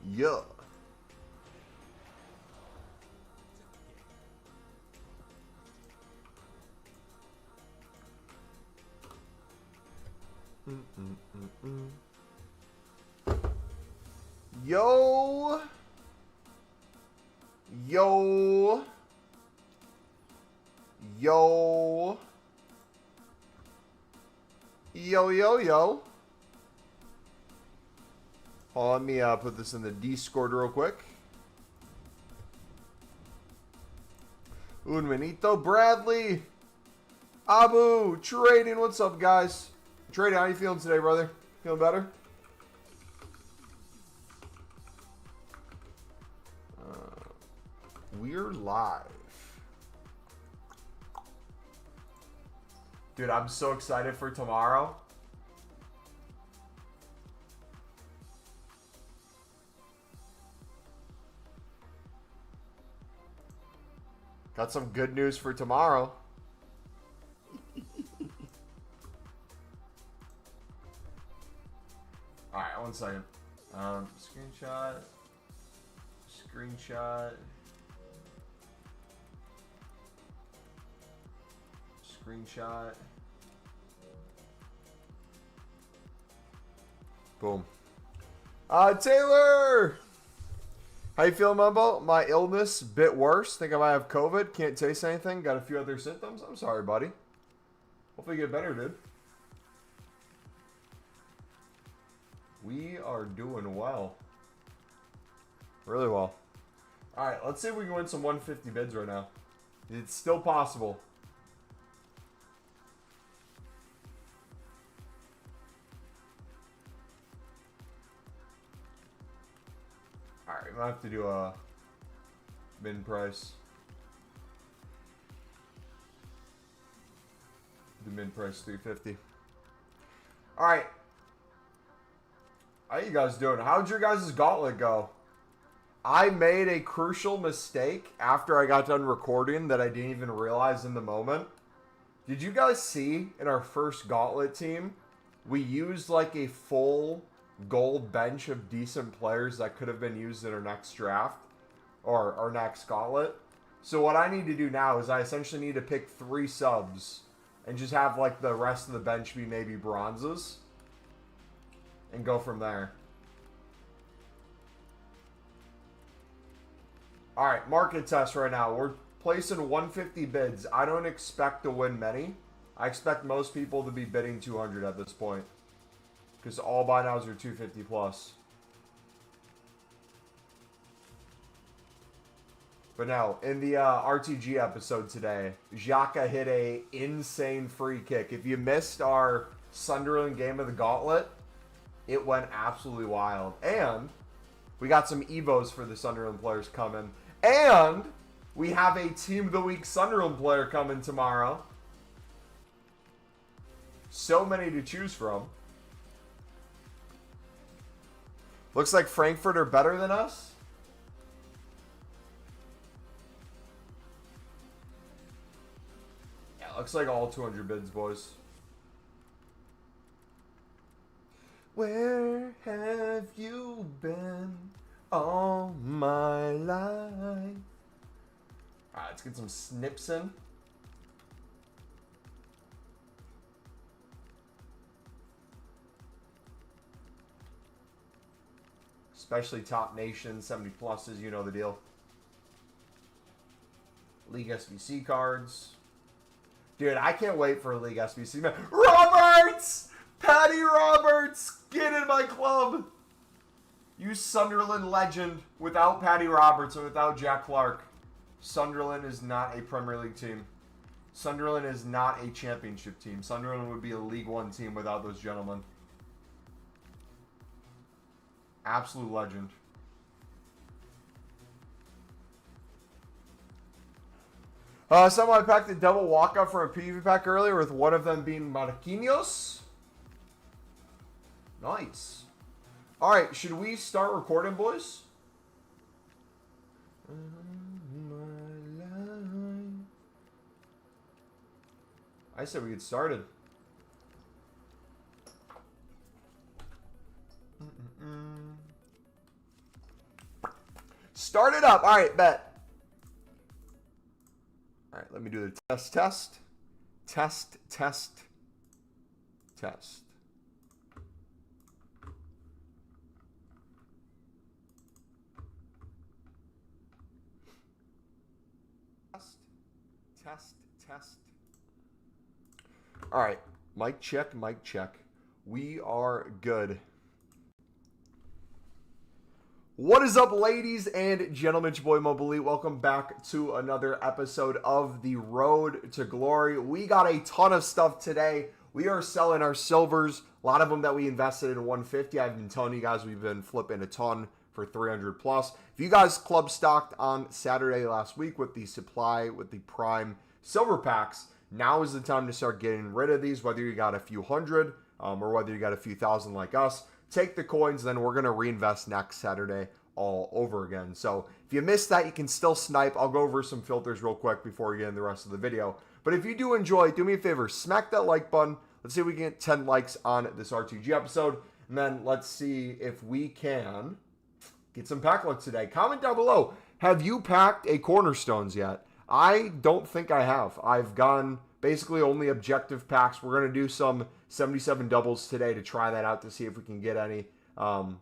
Yeah. Yo. Yo. Yo. Yo, yo, yo. Hold on, let me put this in the Discord real quick. Un Benito Bradley. Abu. Trading. What's up, guys? Trading, how you feeling today, brother? Feeling better? We're live. Dude, I'm so excited for tomorrow. Got some good news for tomorrow. Alright, 1 second. Screenshot. Screenshot. Screenshot. Boom. Taylor! How you feeling, Mumbo? My illness, bit worse. Think I might have COVID. Can't taste anything. Got a few other symptoms. I'm sorry, buddy. Hopefully you get better, dude. We are doing well. Really well. Alright, let's see if we can win some 150 bids right now. It's still possible. Alright, we might have to do a min price. The min price 350. Alright. How you guys doing? How'd your guys' gauntlet go? I made a crucial mistake after I got done recording that I didn't even realize in the moment. Did you guys see in our first gauntlet team, we used like a full gold bench of decent players that could have been used in our next draft or our next gauntlet? So what I need to do now is I essentially need to pick 3 subs and just have like the rest of the bench be maybe bronzes and go from there. Alright, market test right now. We're placing 150 bids. I don't expect to win many. I expect most people to be bidding 200 at this point. Because all buy nows are 250 plus. But no, in the RTG episode today, Xhaka hit a insane free kick. If you missed our Sunderland game of the Gauntlet, it went absolutely wild. And we got some EVOs for the Sunderland players coming. And we have a Team of the Week Sunderland player coming tomorrow. So many to choose from. Looks like Frankfurt are better than us. Yeah, looks like all 200 bids, boys. Where have you been all my life? Alright, let's get some snips in. Especially top nations, 70 pluses, you know the deal. League SBC cards. Dude, I can't wait for a League SBC. Man. Roberts! Patty Roberts! Get in my club! You Sunderland legend. Without Patty Roberts and without Jack Clark, Sunderland is not a Premier League team. Sunderland is not a championship team. Sunderland would be a League One team without those gentlemen. Absolute legend. Someone packed a double walkout for a PV pack earlier with one of them being Marquinhos. Nice. Alright, should we start recording, boys? I said we get started. Start it up. All right, bet. All right, let me do the test. Test. Test. All right, mic check. We are good. What is up, ladies and gentlemen? It's your boy MumboElite. Welcome back to another episode of the Road to Glory. We got a ton of stuff today. We are selling our silvers, a lot of them that we invested in 150. I've been telling you guys we've been flipping a ton for 300 plus. If you guys club stocked on Saturday last week with the supply, with the prime silver packs, now is the time to start getting rid of these, whether you got a few hundred or whether you got a few thousand like us. Take the coins, then we're going to reinvest next Saturday all over again. So if you missed that, you can still snipe. I'll go over some filters real quick before we get in the rest of the video. But if you do enjoy, do me a favor, smack that like button. Let's see if we can get 10 likes on this RTG episode. And then let's see if we can get some pack luck today. Comment down below. Have you packed a Cornerstones yet? I don't think I have. I've gone basically only objective packs. We're going to do some 77 doubles today to try that out to see if we can get any. But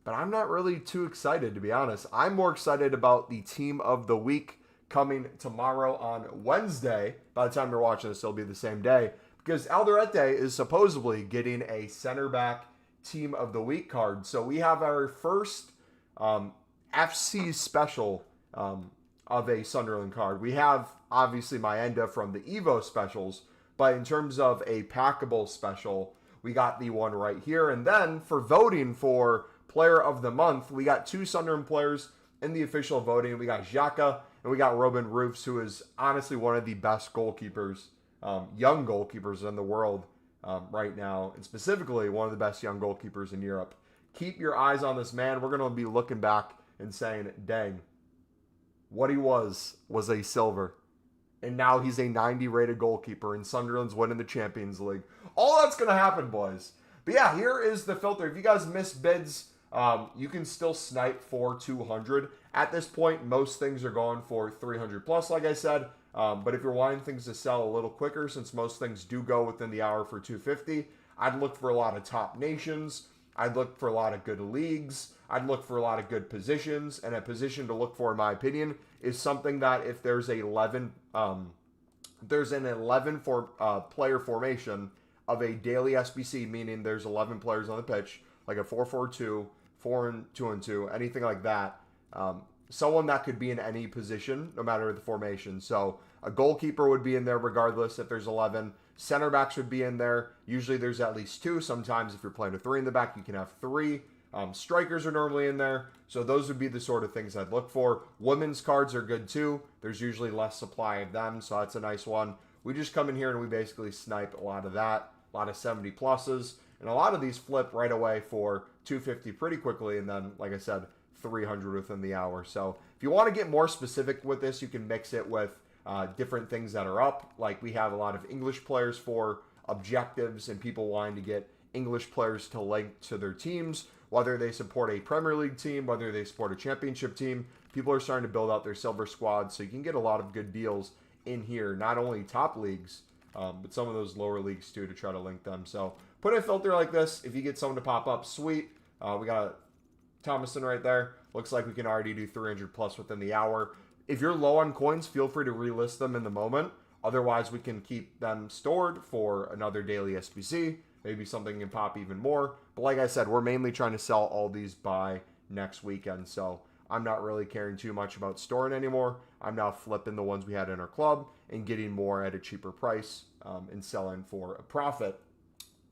I'm not really too excited, to be honest. I'm more excited about the team of the week coming tomorrow on Wednesday. By the time you're watching this, it'll be the same day. Because Alderete is supposedly getting a center back team of the week card. So we have our first FC special of a Sunderland card. We have, obviously, Mayenda from the EVO specials. But in terms of a packable special, we got the one right here. And then for voting for Player of the Month, we got two Sunderland players in the official voting. We got Xhaka and we got Robin Roofs, who is honestly one of the best goalkeepers, young goalkeepers in the world right now. And specifically one of the best young goalkeepers in Europe. Keep your eyes on this man. We're going to be looking back and saying, dang, what he was a silver. And now he's a 90 rated goalkeeper and Sunderland's winning the Champions League. All that's going to happen, boys. But yeah, here is the filter. If you guys missed bids, you can still snipe for 200. At this point, most things are going for 300 plus, like I said. But if you're wanting things to sell a little quicker, since most things do go within the hour for 250, I'd look for a lot of top nations. I'd look for a lot of good leagues. I'd look for a lot of good positions. And a position to look for, in my opinion, is something that if there's an 11 player formation of a daily SBC, meaning there's 11 players on the pitch, like a 4-4-2, 4-2-2, anything like that. Someone that could be in any position, no matter the formation. So a goalkeeper would be in there regardless if there's 11. Center backs would be in there. Usually there's at least two. Sometimes if you're playing a 3 in the back, you can have 3. Strikers are normally in there. So those would be the sort of things I'd look for. Women's cards are good too. There's usually less supply of them, so that's a nice one. We just come in here and we basically snipe a lot of that. A lot of 70 pluses. And a lot of these flip right away for 250 pretty quickly. And then, like I said, 300 within the hour. So if you want to get more specific with this, you can mix it with different things that are up. Like we have a lot of English players for objectives and people wanting to get English players to link to their teams, whether they support a Premier League team, whether they support a championship team. People are starting to build out their silver squad, so you can get a lot of good deals in here, not only top leagues, but some of those lower leagues too, to try to link them. So put a filter like this. If you get someone to pop up, sweet. We got Thomason right there. Looks like we can already do 300 plus within the hour. If you're low on coins, feel free to relist them in the moment. Otherwise, we can keep them stored for another daily SBC. Maybe something can pop even more. But like I said, we're mainly trying to sell all these by next weekend. So I'm not really caring too much about storing anymore. I'm now flipping the ones we had in our club and getting more at a cheaper price and selling for a profit.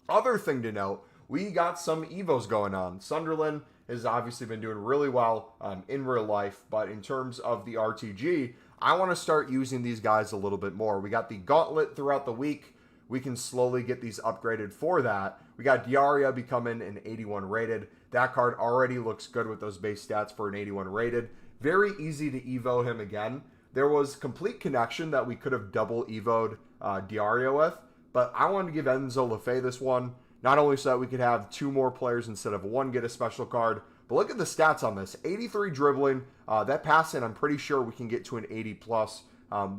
Other thing to note, we got some EVOs going on. Sunderland has obviously been doing really well in real life, but in terms of the RTG, I want to start using these guys a little bit more. We got the Gauntlet throughout the week. We can slowly get these upgraded for that. We got Diarra becoming an 81 rated. That card already looks good with those base stats for an 81 rated. Very easy to Evo him again. There was complete connection that we could have double Evo'd Diarra with, but I wanted to give Enzo Lefebvre this one, not only so that we could have 2 more players instead of 1 get a special card, But look at the stats on this. 83 dribbling. That passing, I'm pretty sure we can get to an 80 plus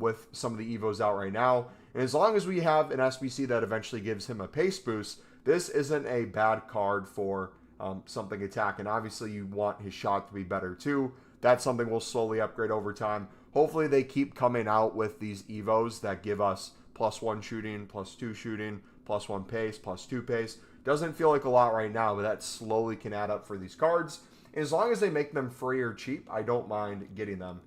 with some of the EVOs out right now. And as long as we have an SBC that eventually gives him a pace boost, this isn't a bad card for something attacking. Obviously, you want his shot to be better too. That's something we'll slowly upgrade over time. Hopefully, they keep coming out with these EVOs that give us +1 shooting, +2 shooting, +1 pace, +2 pace. Doesn't feel like a lot right now, but that slowly can add up for these cards. And as long as they make them free or cheap, I don't mind getting them.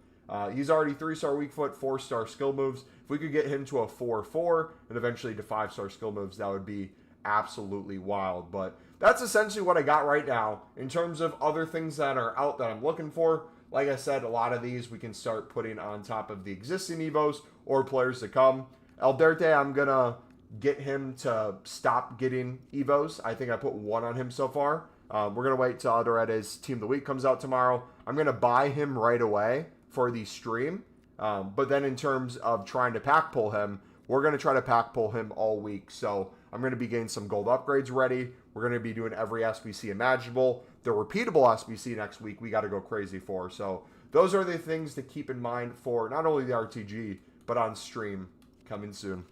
He's already 3-star weak foot, 4-star skill moves. If we could get him to a 4-4 and eventually to 5-star skill moves, that would be absolutely wild. But that's essentially what I got right now. In terms of other things that are out that I'm looking for, like I said, a lot of these we can start putting on top of the existing EVOs or players to come. Elderte, I'm going to get him to stop getting EVOs. I think I put 1 on him so far. We're going to wait till Alderete's Team of the Week comes out tomorrow. I'm going to buy him right away for the stream. But then in terms of trying to pack pull him, we're going to try to pack pull him all week. So I'm going to be getting some gold upgrades ready. We're going to be doing every SBC imaginable. The repeatable SBC next week, we got to go crazy for. So those are the things to keep in mind for not only the RTG, but on stream coming soon.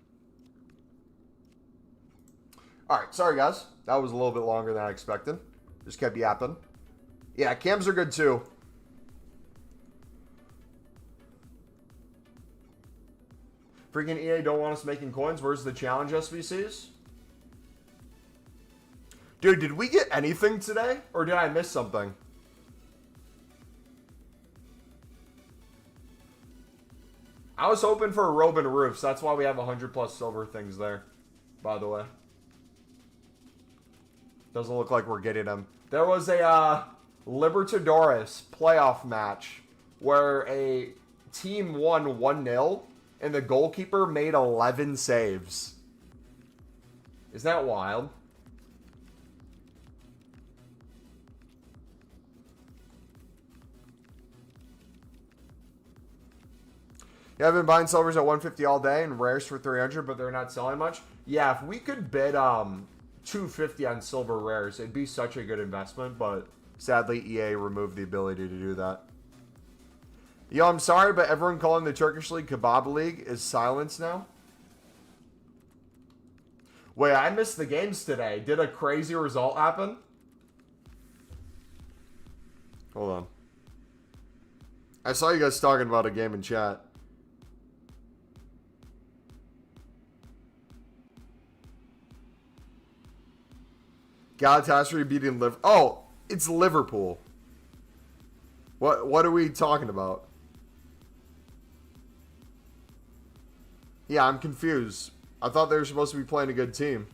All right, sorry guys. That was a little bit longer than I expected. Just kept yapping. Yeah, cams are good too. Freaking EA don't want us making coins. Where's the challenge SBCs? Dude, did we get anything today? Or did I miss something? I was hoping for a robe and a roof, so that's why we have 100+ silver things there, by the way. Doesn't look like we're getting them. There was a Libertadores playoff match where a team won 1-0 and the goalkeeper made 11 saves. Isn't that wild? Yeah, I've been buying silvers at 150 all day and rares for 300, but they're not selling much. Yeah, if we could bid 250 on silver rares, it'd be such a good investment, but sadly EA removed the ability to do that. Yo, I'm sorry, but everyone calling the Turkish League Kebab League is silenced now. Wait, I missed the games today. Did a crazy result happen? Hold on. I saw you guys talking about a game in chat. Galatasaray beating Liverpool. Oh, it's Liverpool. What are we talking about? Yeah, I'm confused. I thought they were supposed to be playing a good team.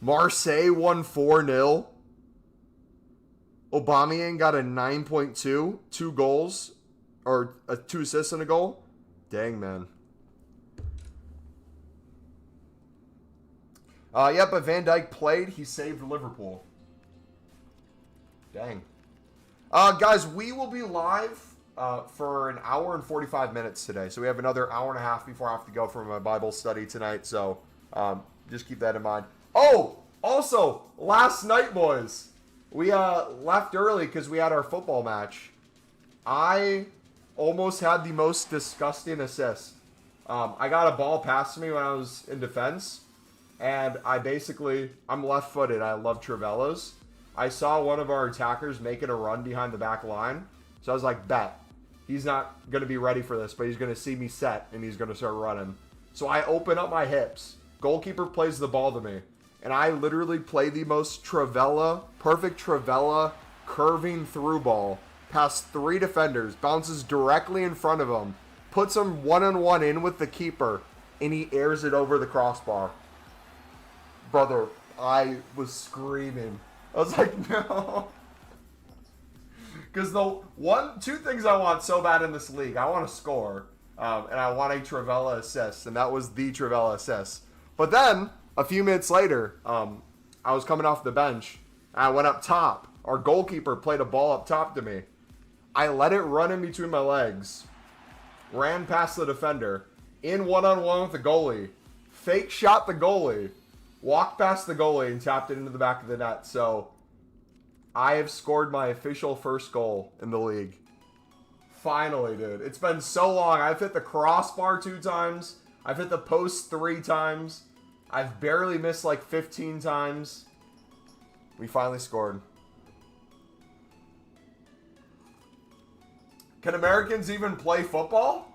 Marseille won 4-0. Aubameyang got a 9.2. 2 goals. Or 2 assists and a goal. Dang, man. Yeah, but Van Dijk played. He saved Liverpool. Dang. Guys, we will be live for an hour and 45 minutes today. So we have another hour and a half before I have to go for my Bible study tonight. So just keep that in mind. Oh, also, last night, boys, we left early because we had our football match. I almost had the most disgusting assist. I got a ball passed to me when I was in defense. And I'm left-footed. I love Travellas. I saw one of our attackers making a run behind the back line. So I was like, bet. He's not going to be ready for this, but he's going to see me set, and he's going to start running. So I open up my hips. Goalkeeper plays the ball to me. And I literally play the most perfect Travella, curving through ball, past 3 defenders, bounces directly in front of him, puts him one-on-one in with the keeper, and he airs it over the crossbar. Brother, I was screaming. I was like, no. Because two things I want so bad in this league. I want to score, and I want a Travella assist, and that was the Travella assist. But then, a few minutes later, I was coming off the bench, and I went up top. Our goalkeeper played a ball up top to me. I let it run in between my legs, ran past the defender, in one-on-one with the goalie, fake shot the goalie, walked past the goalie and tapped it into the back of the net. So I have scored my official first goal in the league. Finally, dude. It's been so long. I've hit the crossbar 2 times. I've hit the post 3 times. I've barely missed like 15 times. We finally scored. Can Americans even play football?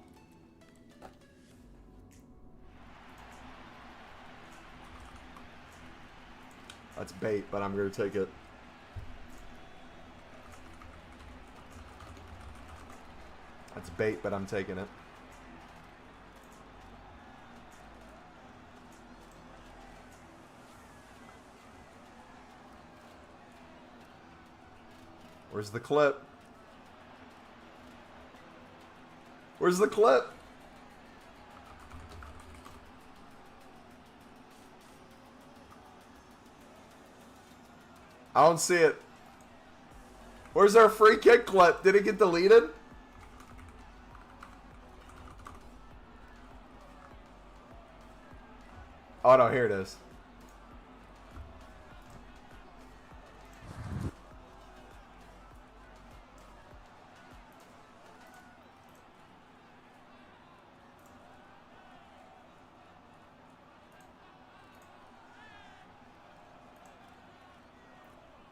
That's bait, but I'm going to take it. That's bait, but I'm taking it. Where's the clip? Where's the clip? I don't see it. Where's our free kick clip? Did it get deleted? Oh no, here it is.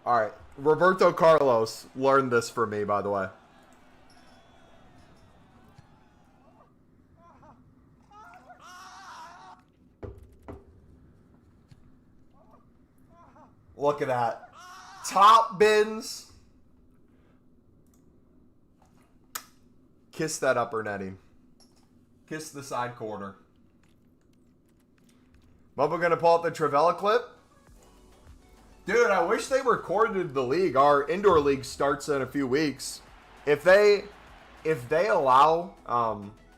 All right, Roberto Carlos learned this from me, by the way. Look at that. Top bins. Kiss that upper netting. Kiss the side corner. Mumbo gonna pull out the Travella clip. Dude, I wish they recorded the league. Our indoor league starts in a few weeks. If they allow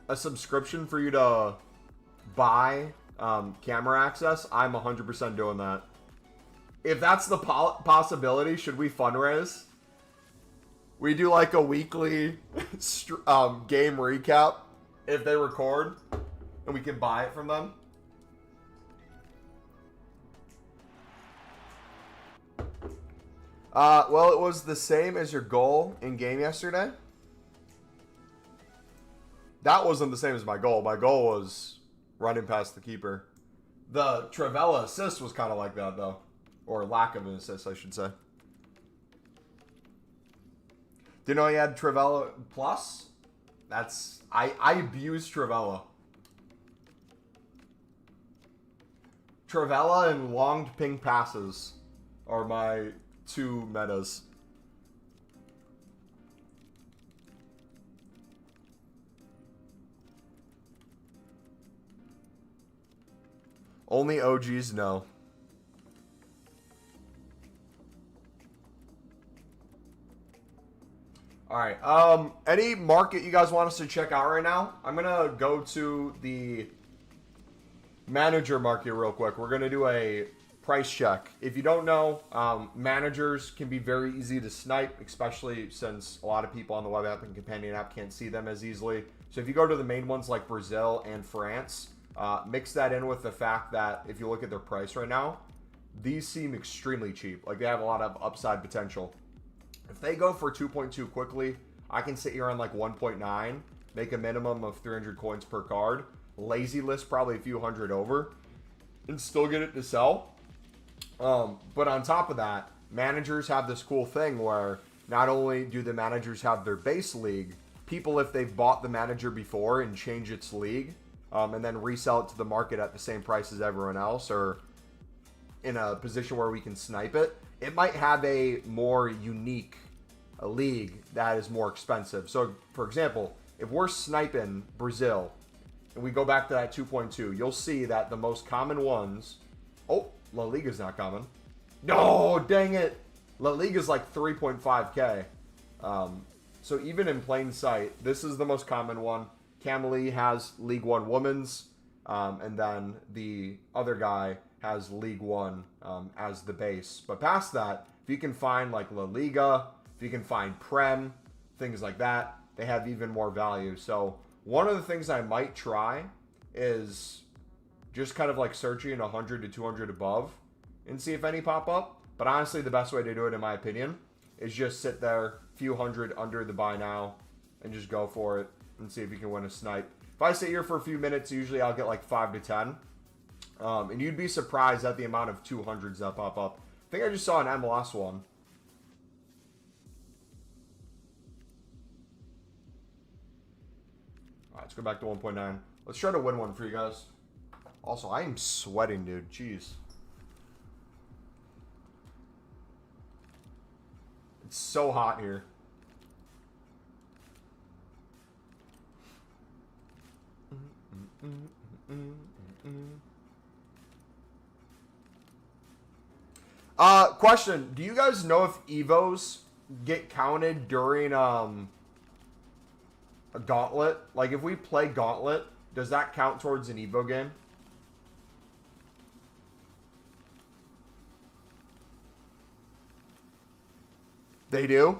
a subscription for you to buy camera access, I'm 100% doing that. If that's the possibility, should we fundraise? We do like a weekly game recap if they record, and we can buy it from them. Well, it was the same as your goal in game yesterday. That wasn't the same as my goal. My goal was running past the keeper. The Travella assist was kind of like that, though. Or lack of an assist, I should say. Didn't know he had Travella plus? That's... I abuse Travella. Travella and long ping passes are my 2 metas. Only OGs know. Alright, any market you guys want us to check out right now? I'm gonna go to the manager market real quick. We're gonna do a price check. If you don't know, managers can be very easy to snipe, especially since a lot of people on the web app and companion app can't see them as easily. So if you go to the main ones like Brazil and France, mix that in with the fact that if you look at their price right now, these seem extremely cheap. Like they have a lot of upside potential. If they go for 2.2 quickly, I can sit here on like 1.9, make a minimum of 300 coins per card, lazy list probably a few hundred over, and still get it to sell. But on top of that, managers have this cool thing where not only do the managers have their base league, people, if they've bought the manager before and change its league, and then resell it to the market at the same price as everyone else, or in a position where we can snipe it, it might have a more unique league that is more expensive. So, for example, if we're sniping Brazil, and we go back to that 2.2, you'll see that the most common ones... Oh, La Liga's not common. No, dang it. La Liga's like 3.5k. So even in plain sight, this is the most common one. Camille has League One Women's, and then the other guy has League One as the base. But past that, if you can find like La Liga, if you can find Prem, things like that, they have even more value. So one of the things I might try is just kind of like searching 100 to 200 above and see if any pop up. But honestly, the best way to do it, in my opinion, is just sit there, a few hundred under the buy now, and just go for it and see if you can win a snipe. If I sit here for a few minutes, usually I'll get like 5 to 10. And you'd be surprised at the amount of 200s that pop up. I think I just saw an MLS one. Alright, let's go back to 1.9. Let's try to win one for you guys. Also, I am sweating, dude. Jeez. It's so hot here. Question. Do you guys know if EVOs get counted during a Gauntlet? Like, if we play Gauntlet, does that count towards an EVO game? They do?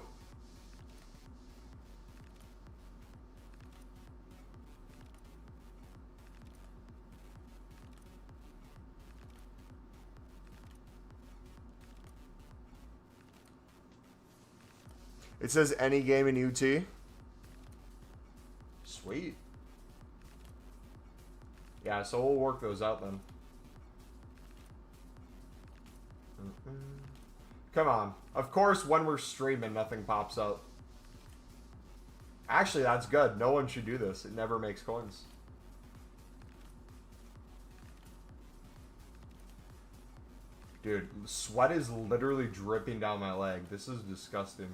It says any game in UT. Sweet. Yeah, so we'll work those out then. Come on. Of course, when we're streaming, nothing pops up. Actually, that's good. No one should do this. It never makes coins. Dude, sweat is literally dripping down my leg. This is disgusting.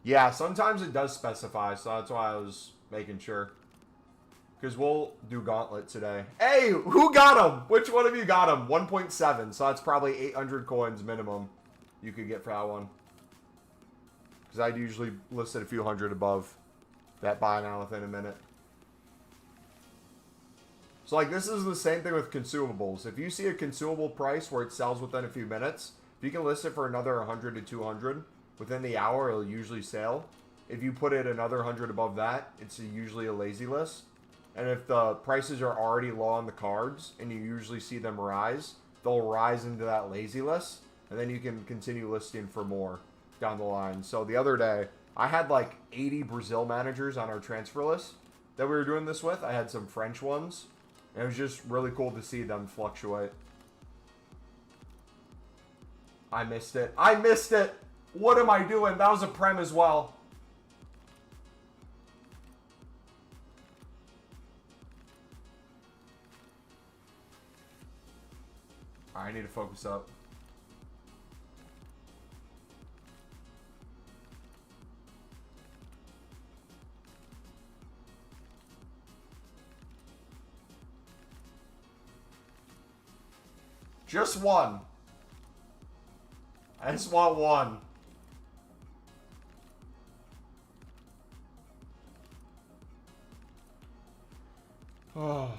Yeah, sometimes it does specify, so that's why I was making sure. Because we'll do Gauntlet today. Hey, who got him? Which one of you got him? 1.7, so that's probably 800 coins minimum you could get for that one. Because I'd usually list it a few hundred above that buy now within a minute. So, like, this is the same thing with consumables. If you see a consumable price where it sells within a few minutes, if you can list it for another 100 to 200, within the hour, it'll usually sell. If you put it another 100 above that, it's usually a lazy list. And if the prices are already low on the cards, and you usually see them rise, they'll rise into that lazy list, and then you can continue listing for more down the line. So the other day, I had like 80 Brazil managers on our transfer list that we were doing this with. I had some French ones, and it was just really cool to see them fluctuate. I missed it. I missed it! What am I doing? That was a prem as well. I need to focus up. Just one. I just want one. Oh.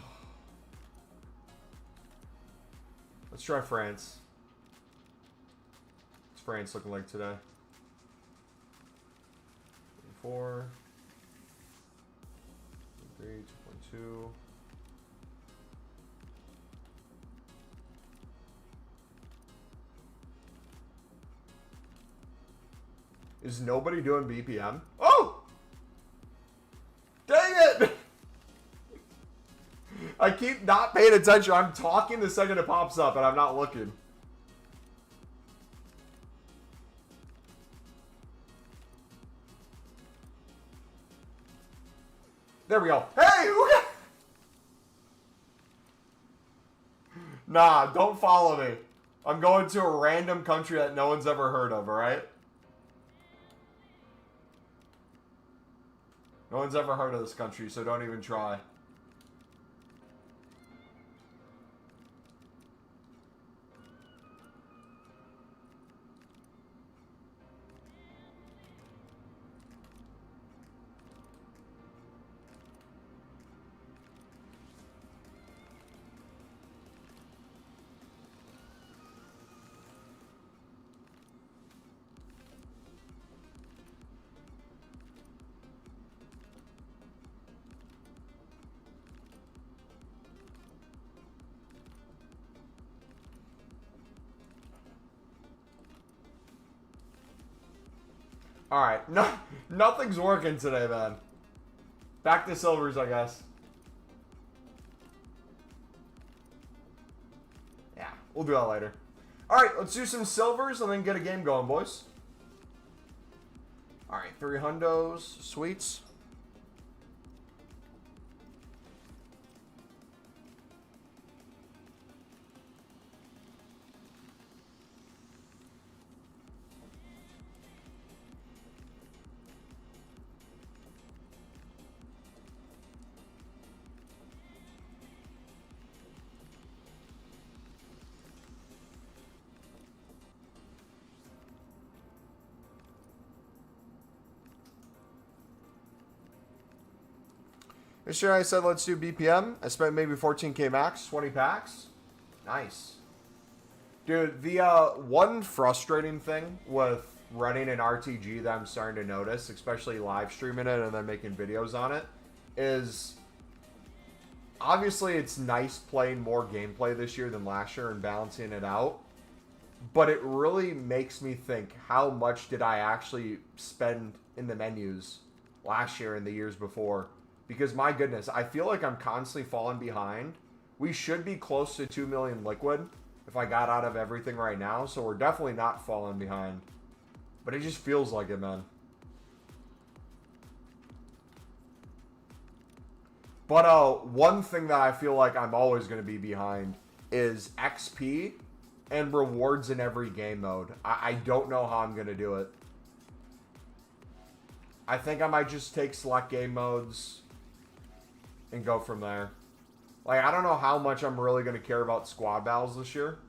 Let's try France. What's France looking like today? 4, 3, 2.2. Is nobody doing BPM? Oh! Dang it! I keep not paying attention. I'm talking the second it pops up, and I'm not looking. There we go. Hey! Nah, don't follow me. I'm going to a random country that no one's ever heard of, alright? No one's ever heard of this country, so don't even try. Alright, no, nothing's working today, man. Back to silvers, I guess. Yeah, we'll do that later. Alright, let's do some silvers and then get a game going, boys. Alright, 3 hundos, sweets. This year I said let's do BPM. I spent maybe 14k max, 20 packs. Nice. Dude, the one frustrating thing with running an RTG that I'm starting to notice, especially live streaming it and then making videos on it, is obviously it's nice playing more gameplay this year than last year and balancing it out. But it really makes me think, how much did I actually spend in the menus last year and the years before? Because my goodness, I feel like I'm constantly falling behind. We should be close to 2 million liquid if I got out of everything right now. So we're definitely not falling behind. But it just feels like it, man. But one thing that I feel like I'm always going to be behind is XP and rewards in every game mode. I don't know how I'm going to do it. I think I might just take select game modes and go from there. Like, I don't know how much I'm really going to care about squad battles this year.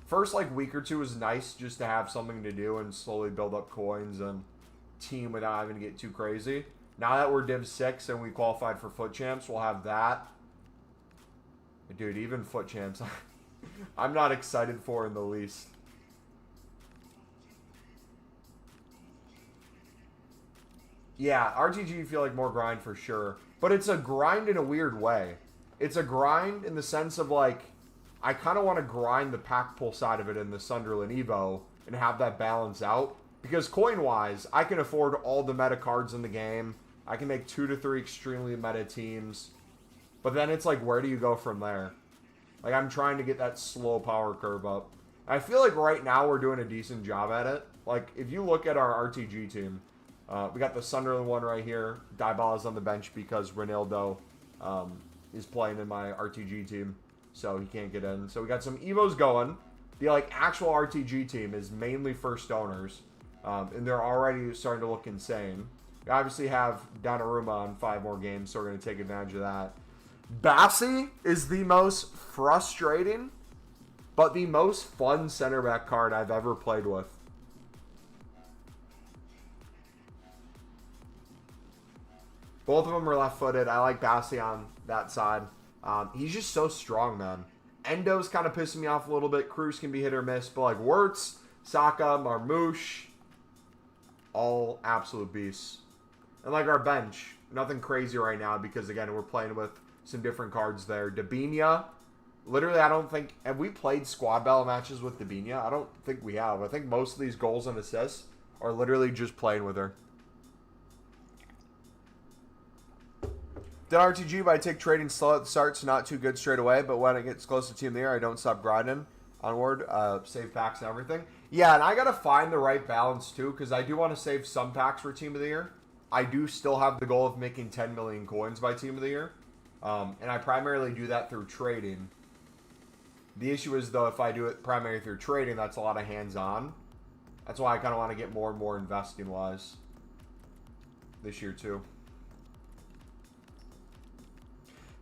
First, like, week or two was nice just to have something to do and slowly build up coins and team without having to get too crazy. Now that we're Div 6 and we qualified for Foot Champs, we'll have that. Dude, even Foot Champs, I'm not excited for in the least. Yeah, RTG you feel like more grind for sure. But it's a grind in a weird way. It's a grind in the sense of, like, I kind of want to grind the pack pull side of it in the Sunderland Evo and have that balance out. Because coin-wise, I can afford all the meta cards in the game. I can make 2 to 3 extremely meta teams. But then it's like, where do you go from there? Like, I'm trying to get that slow power curve up. I feel like right now we're doing a decent job at it. Like, if you look at our RTG team, we got the Sunderland one right here. Dybala's on the bench because Ronaldo is playing in my RTG team, so he can't get in. So we got some EVOs going. The like actual RTG team is mainly first owners, and they're already starting to look insane. We obviously have Donnarumma on 5 more games, so we're going to take advantage of that. Bassi is the most frustrating, but the most fun center back card I've ever played with. Both of them are left-footed. I like Bassi on that side. He's just so strong, man. Endo's kind of pissing me off a little bit. Cruz can be hit or miss. But like Wirtz, Saka, Marmouche, all absolute beasts. And like our bench, nothing crazy right now because, again, we're playing with some different cards there. Dabinia, literally, I don't think... Have we played squad battle matches with Dabinia? I don't think we have. I think most of these goals and assists are literally just playing with her. Did RTG, but I take trading slow at the start, so not too good straight away. But when it gets close to Team of the Year, I don't stop grinding onward, save packs and everything. Yeah, and I got to find the right balance, too, because I do want to save some packs for Team of the Year. I do still have the goal of making 10 million coins by Team of the Year. And I primarily do that through trading. The issue is, though, if I do it primarily through trading, that's a lot of hands-on. That's why I kind of want to get more and more investing-wise this year, too.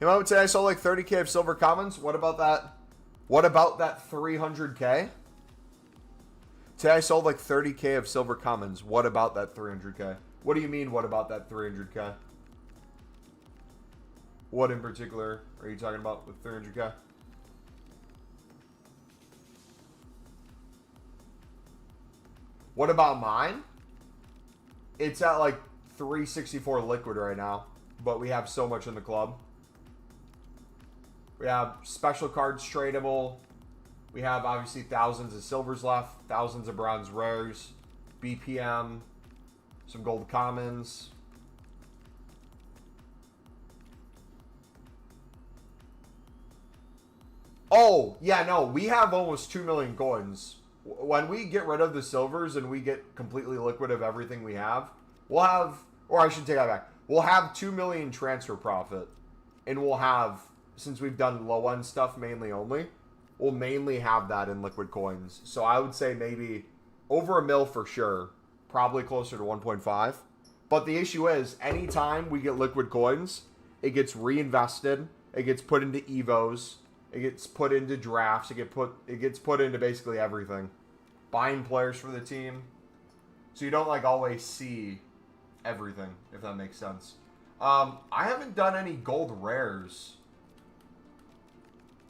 You know, today I sold like 30k of silver commons. What about that? What about that 300k? Today I sold like 30k of silver commons. What about that 300k? What do you mean, what about that 300k? What in particular are you talking about with 300k? What about mine? It's at like 364 liquid right now, but we have so much in the club. We have special cards tradable. We have obviously thousands of silvers left, thousands of bronze rares, BPM. Some gold commons. Oh, yeah, no, we have almost 2 million coins. When we get rid of the silvers and we get completely liquid of everything we have, we'll have, or I should take that back, we'll have 2 million transfer profit. And we'll have, since we've done low end stuff mainly only, we'll mainly have that in liquid coins. So I would say maybe over a mil for sure, probably closer to 1.5. But the issue is, anytime we get liquid coins, it gets reinvested, it gets put into EVOs, it gets put into drafts, it gets put into basically everything. Buying players for the team. So you don't like always see everything, if that makes sense. I haven't done any gold rares.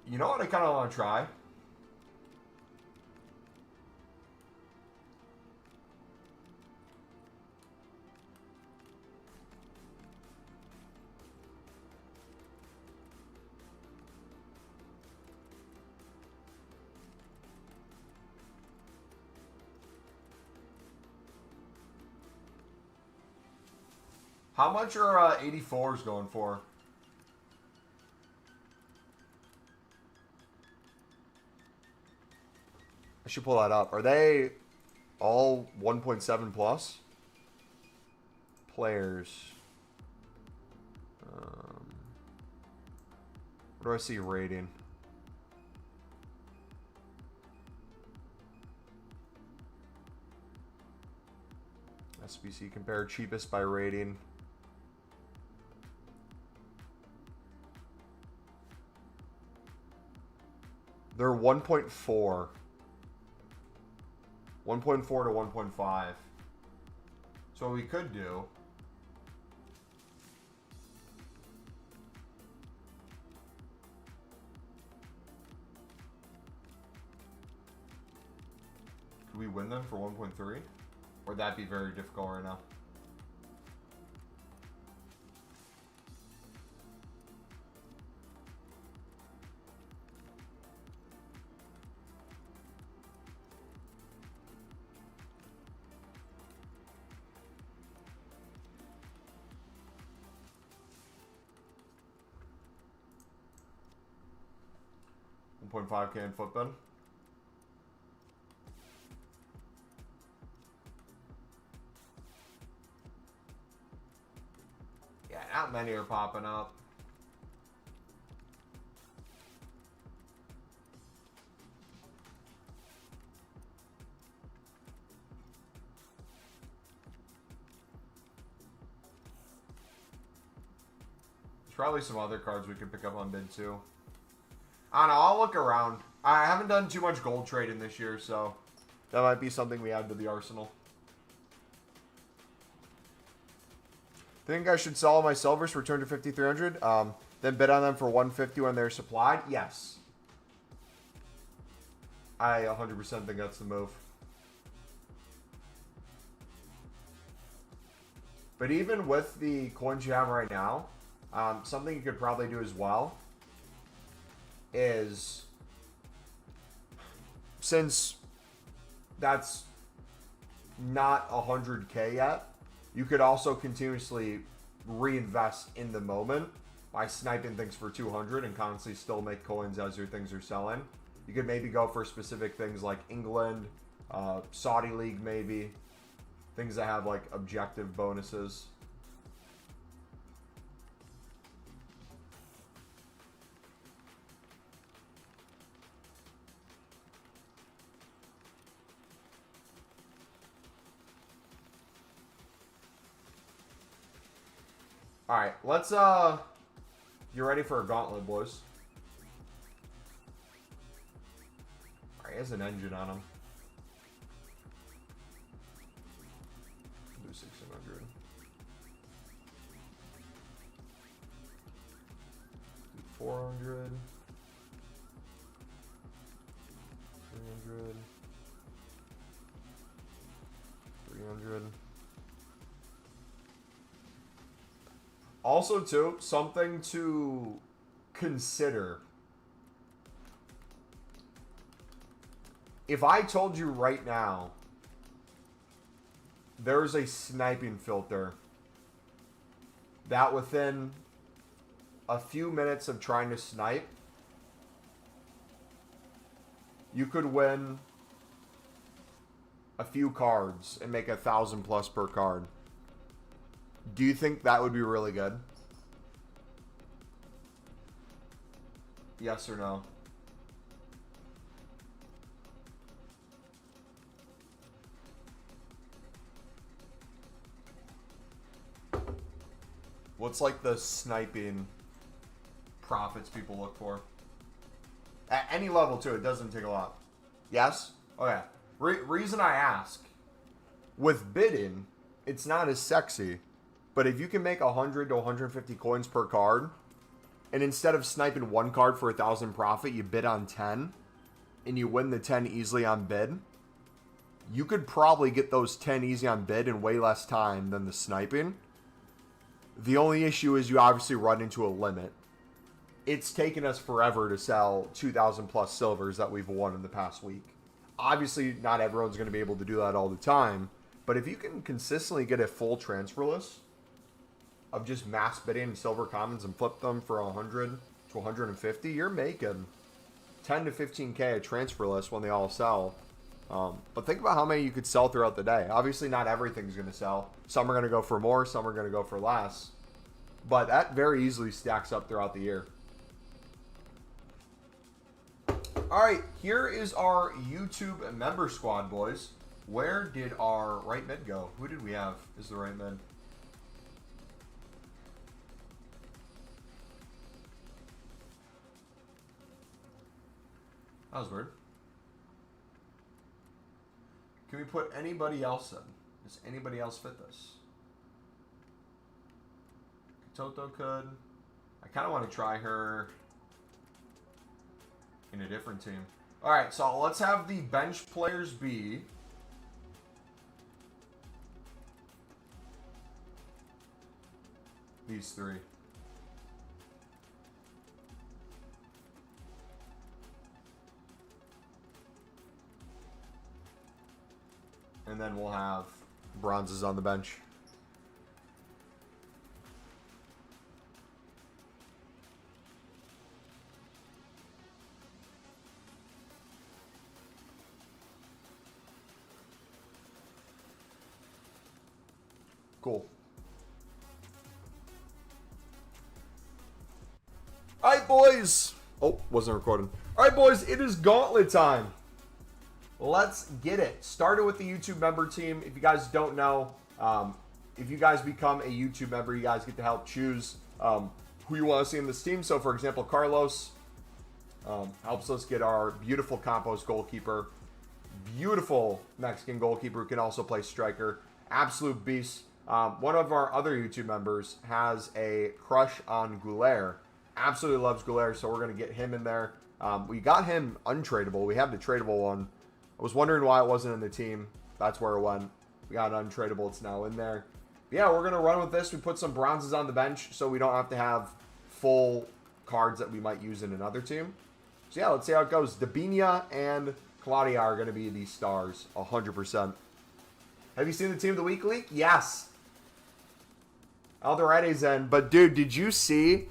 You know what I kind of want to try? How much are 84s going for? I should pull that up. Are they all 1.7 plus? Players. What do I see rating? SBC compare cheapest by rating. They're 1.4. 1.4 to 1.5. So what we could do... Could we win them for 1.3? Or would that be very difficult right now? $1.5K in footbin. Yeah, not many are popping up. There's probably some other cards we could pick up on bid too. I don't know, I'll look around. I haven't done too much gold trading this year, so that might be something we add to the arsenal. Think I should sell my silvers, return to 5,300, then bid on them for 150 when they're supplied? Yes. I 100% think that's the move. But even with the coins you have right now, something you could probably do as well is, since that's not 100K yet, you could also continuously reinvest in the moment by sniping things for 200 and constantly still make coins as your things are selling. You could maybe go for specific things like England, Saudi League maybe, things that have like objective bonuses. Alright, let's, you ready for a gauntlet, boys? Alright, he has an engine on him. Do 600. Do 400. 300. 300. Also, too, something to consider. If I told you right now there's a sniping filter that within a few minutes of trying to snipe, you could win a few cards and make 1,000 plus per card. Do you think that would be really good? Yes or no? What's like the sniping profits people look for? At any level too, it doesn't take a lot. Yes? Okay. Reason I ask, with bidding, it's not as sexy, but if you can make 100 to 150 coins per card, and instead of sniping one card for 1,000 profit, you bid on 10, and you win the 10 easily on bid, you could probably get those 10 easy on bid in way less time than the sniping. The only issue is you obviously run into a limit. It's taken us forever to sell 2,000 plus silvers that we've won in the past week. Obviously, not everyone's going to be able to do that all the time, but if you can consistently get a full transfer list of just mass bidding silver commons and flip them for 100 to 150, you're making 10 to 15K a transfer list when they all sell. But think about how many you could sell throughout the day. Obviously, not everything's going to sell. Some are going to go for more, some are going to go for less. But that very easily stacks up throughout the year. All right, here is our YouTube member squad, boys. Where did our right mid go? Who did we have as the right mid? That was weird. Can we put anybody else in? Does anybody else fit this? Toto could. I kind of want to try her in a different team. All right, so let's have the bench players be these three. And then we'll have bronzes on the bench. Cool. All right, boys. Oh, wasn't recording. All right, boys, it is Gauntlet time. Let's get it. Started with the YouTube member team. If you guys don't know, if you guys become a YouTube member, you guys get to help choose who you want to see in this team. So, for example, Carlos helps us get our beautiful Campos goalkeeper. Beautiful Mexican goalkeeper who can also play striker. Absolute beast. One of our other YouTube members has a crush on Goulet. Absolutely loves Goulet, so we're going to get him in there. We got him untradeable. We have the tradable one. I was wondering why it wasn't in the team. That's where it went. We got an untradeable. It's now in there. But yeah, we're going to run with this. We put some bronzes on the bench so we don't have to have full cards that we might use in another team. So yeah, let's see how it goes. Dabinia and Claudia are going to be the stars, 100%. Have you seen the Team of the Week leak? Yes. Alderete's in. But dude, did you see?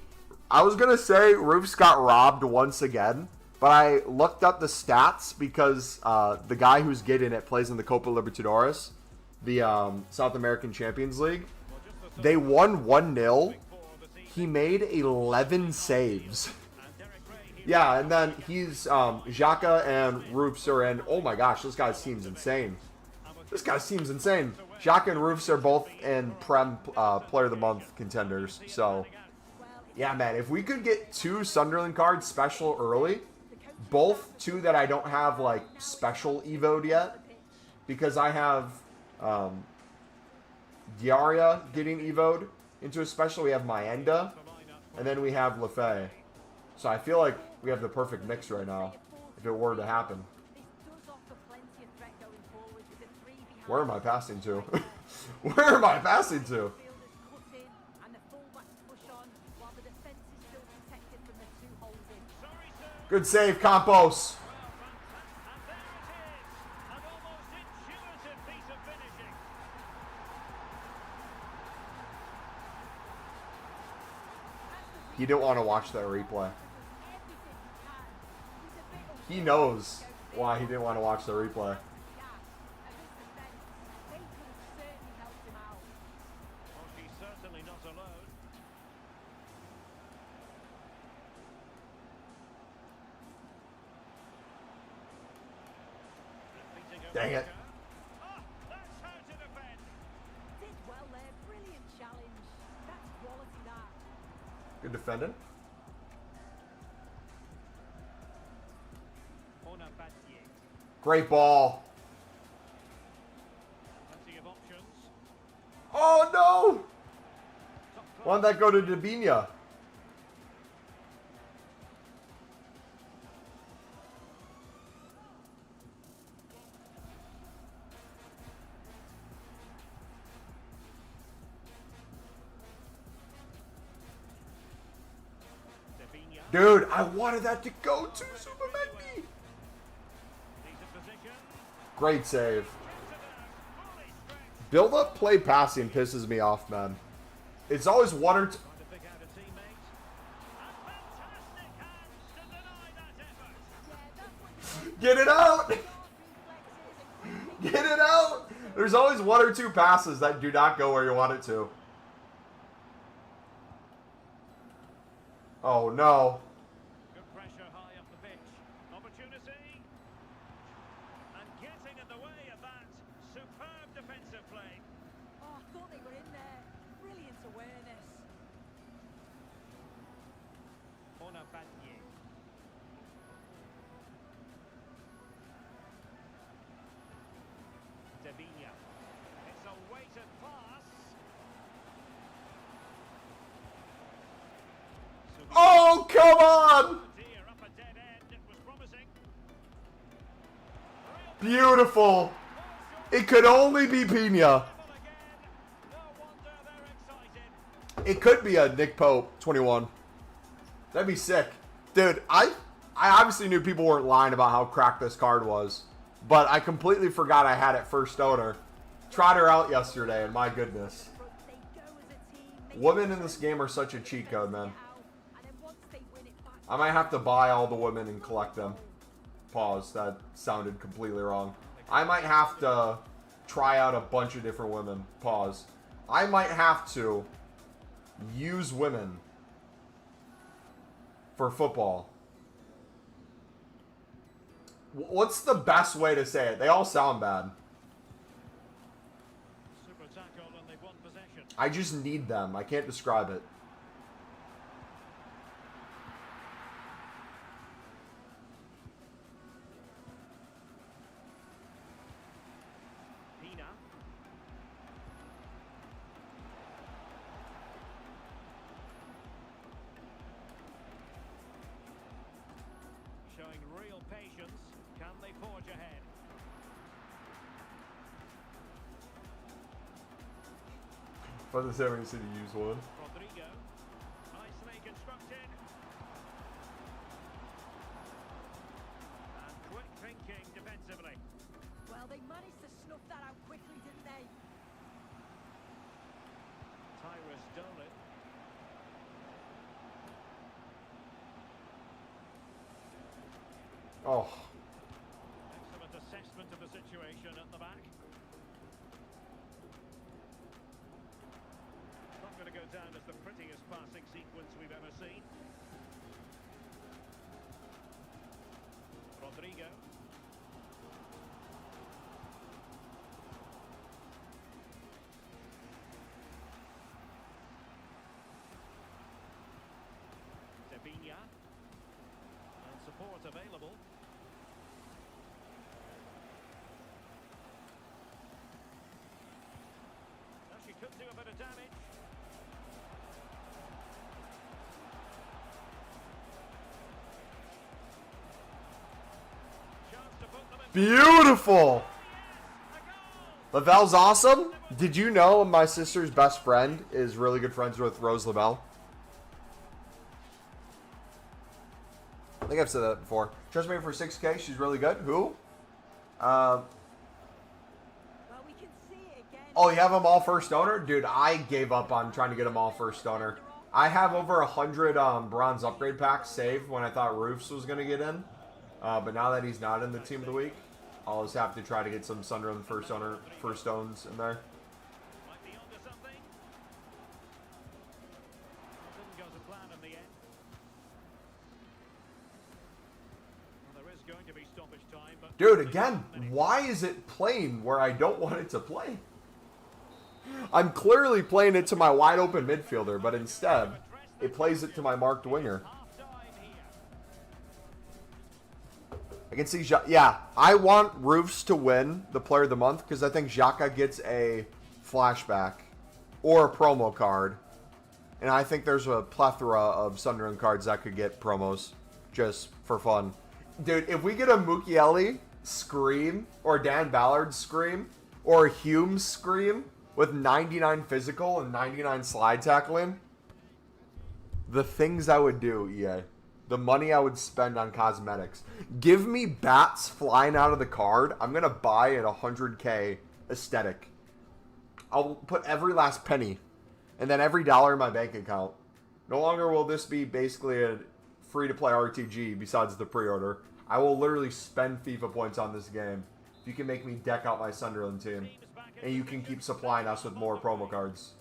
I was going to say Roofs got robbed once again. But I looked up the stats because the guy who's getting it plays in the Copa Libertadores, the South American Champions League. They won 1-0. He made 11 saves. Yeah, and then he's Xhaka and Roofs are in. Oh my gosh, this guy seems insane. This guy seems insane. Xhaka and Roofs are both in Prem Player of the Month contenders. So, yeah, man, if we could get 2 Sunderland cards special early. Both 2 that I don't have, like, special evo'd yet. Because I have Diarra getting evo'd into a special. We have Maenda. And then we have Lefay. So I feel like we have the perfect mix right now. If it were to happen. Where am I passing to? Where am I passing to? Good save, Campos. He didn't want to watch that replay. He knows why he didn't want to watch the replay. Dang it. Good defending. Great ball. Oh no! Why did that go to Dabinia? Dude, I wanted that to go to Supermendi. Great save. Build-up play passing pisses me off, man. It's always one or two. Get it out! Get it out! There's always one or two passes that do not go where you want it to. Oh no. Good pressure high up the pitch. Opportunity. And getting in the way of that. Superb defensive play. Oh, I thought they were in there. Brilliant awareness. Dabinia. It's a weighted pass. Oh, come on! Beautiful. It could only be Pina. It could be a Nick Pope 21. That'd be sick. Dude, I obviously knew people weren't lying about how cracked this card was. But I completely forgot I had it first owner. Tried her out yesterday, and my goodness. Women in this game are such a cheat code, man. I might have to buy all the women and collect them. Pause. That sounded completely wrong. I might have to try out a bunch of different women. Pause. I might have to use women for football. What's the best way to say it? They all sound bad. I just need them. I can't describe it. Showing real patience. Can they forge ahead? But the 70 City use one. Rodrigo. Nicely constructed. And quick thinking defensively. Well, they managed to snuff that out quickly, didn't they? Tyrus Dolan. Oh. Excellent assessment of the situation at the back. Not going to go down as the prettiest passing sequence we've ever seen. Rodrigo. Dabinia. And support available. She could do a bit of damage. Beautiful. Lavelle's awesome. Did you know my sister's best friend is really good friends with Rose Lavelle? I think I've said that before. Trust me, for 6K, she's really good. Who? Well, we can see it again. Oh, you have them all first owner? Dude, I gave up on trying to get them all first owner. I have over 100 bronze upgrade packs saved when I thought Roofs was going to get in. But now that he's not in the team of the week, I'll just have to try to get some Sunderland first owns in there. Might be onto something. Didn't go to plan in the end. Well, there is going to be stoppage time, but Dude, again, why is it playing where I don't want it to play? I'm clearly playing it to my wide open midfielder, but instead, it plays it to my marked winger. I can see, yeah, I want Roofs to win the Player of the Month because I think Xhaka gets a flashback or a promo card. And I think there's a plethora of Sunderland cards that could get promos just for fun. Dude, if we get a Mukiele Scream or Dan Ballard Scream or a Hume Scream with 99 physical and 99 slide tackling, the things I would do, EA. The money I would spend on cosmetics. Give me bats flying out of the card. I'm going to buy at 100K aesthetic. I'll put every last penny and then every dollar in my bank account. No longer will this be basically a free-to-play RTG besides the pre-order. I will literally spend FIFA points on this game if you can make me deck out my Sunderland team. And you can keep supplying us with more promo cards.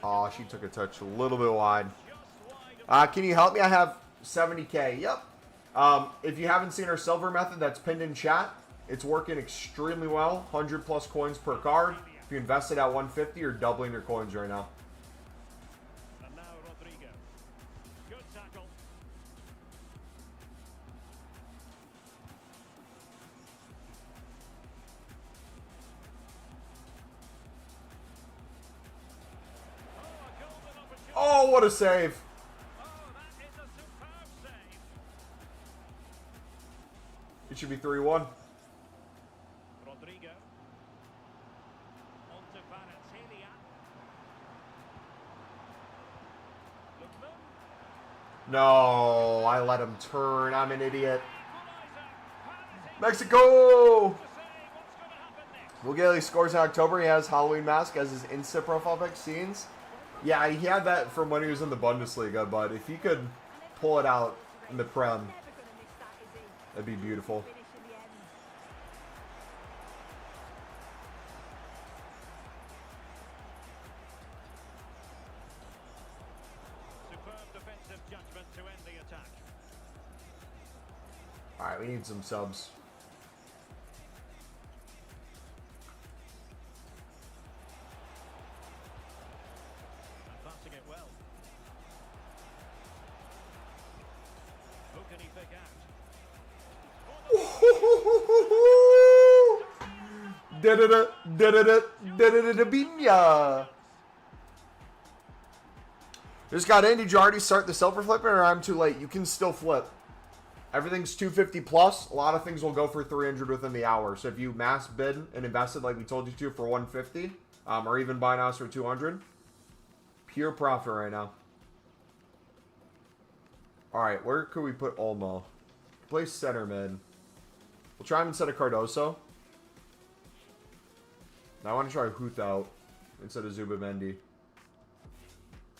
Oh, she took a touch a little bit wide. Can you help me? I have 70K. Yep. If you haven't seen our silver method, that's pinned in chat. It's working extremely well. 100 plus coins per card. If you invest it at 150, you're doubling your coins right now. And now Rodrigo. Good tackle. Oh, what a save. Oh, that is a superb save. It should be 3-1. Rodrigo. On to Baratelia. Lookman. No, I let him turn. I'm an idiot. Mexico! Mugelli scores in October. He has Halloween mask as his Insta profile pic scenes. Yeah, he had that from when he was in the Bundesliga, but if he could pull it out in the Prem, that'd be beautiful. Superb defensive judgment to end the attack. All right, we need some subs. Passing it well. Who can he pick out? Da-da-da, da-da-da, da-da-da, binya. Just got in. Did you already start the silver flipping, or I'm too late? You can still flip. Everything's 250 plus. A lot of things will go for 300 within the hour. So if you mass bid and invested like we told you to for 150, or even buy now for 200, pure profit right now. All right, where could we put Olmo? Play center mid. We'll try him instead of Cardoso. Now I want to try Huth out instead of Zubamendi.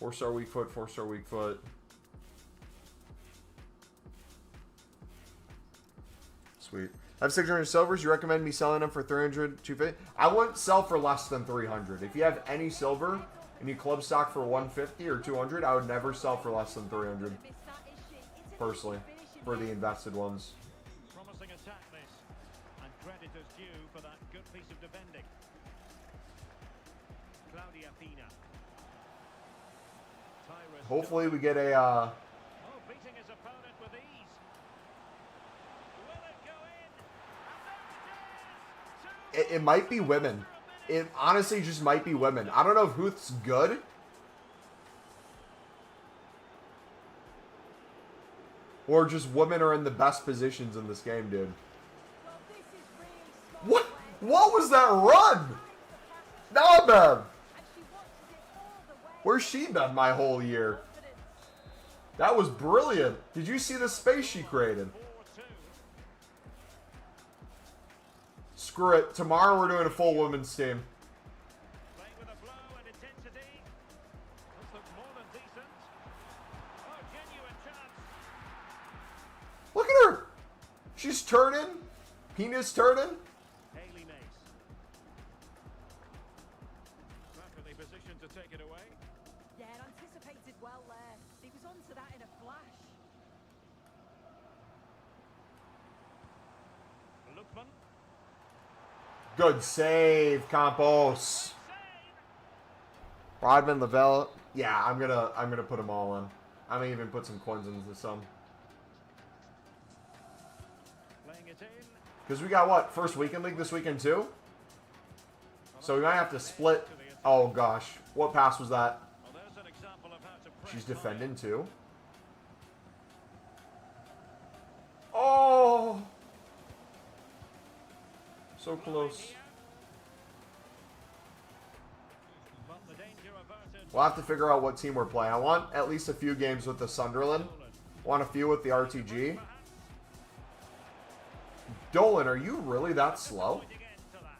4-star weak foot, 4-star weak foot. Sweet. I have 600 silvers. You recommend me selling them for 300, 250? I wouldn't sell for less than 300. If you have any silver and you club stock for 150 or 200, I would never sell for less than 300. Personally, for the invested ones. Promising attack this, and credit is due for that good piece of defending. Claudia Pina. Tyrus. Hopefully we get a Oh, beating his opponent with ease. Will it go in? And it might be women. It honestly just might be women. I don't know if Huth's good. Or just women are in the best positions in this game, dude. What? What was that run? Nah, man. Where's she been my whole year? That was brilliant. Did you see the space she created? 4-2. Screw it. Tomorrow we're doing a full women's team. Playing with a flow and intensity. Does look more than decent. Oh, genuine chance. Look at her. She's turning. Penis turning. Hayley Mace. Perfectly positioned to take it away. Yeah, anticipated well there. He was onto that in a flash. Lookman. Good save, Campos. Save. Rodman, Lavelle. Yeah, I'm gonna put them all in. I'm gonna even put some coins into some. Playing it in. Because we got what? First weekend league this weekend too? So we might have to split. Oh gosh. What pass was that? Well, there's an example of how to press She's high. defending too. Oh! So close. But the danger averted. We'll have to figure out what team we're playing. I want at least a few games with the Sunderland. Want a few with the RTG. Dolan, are you really that slow? Point again to that.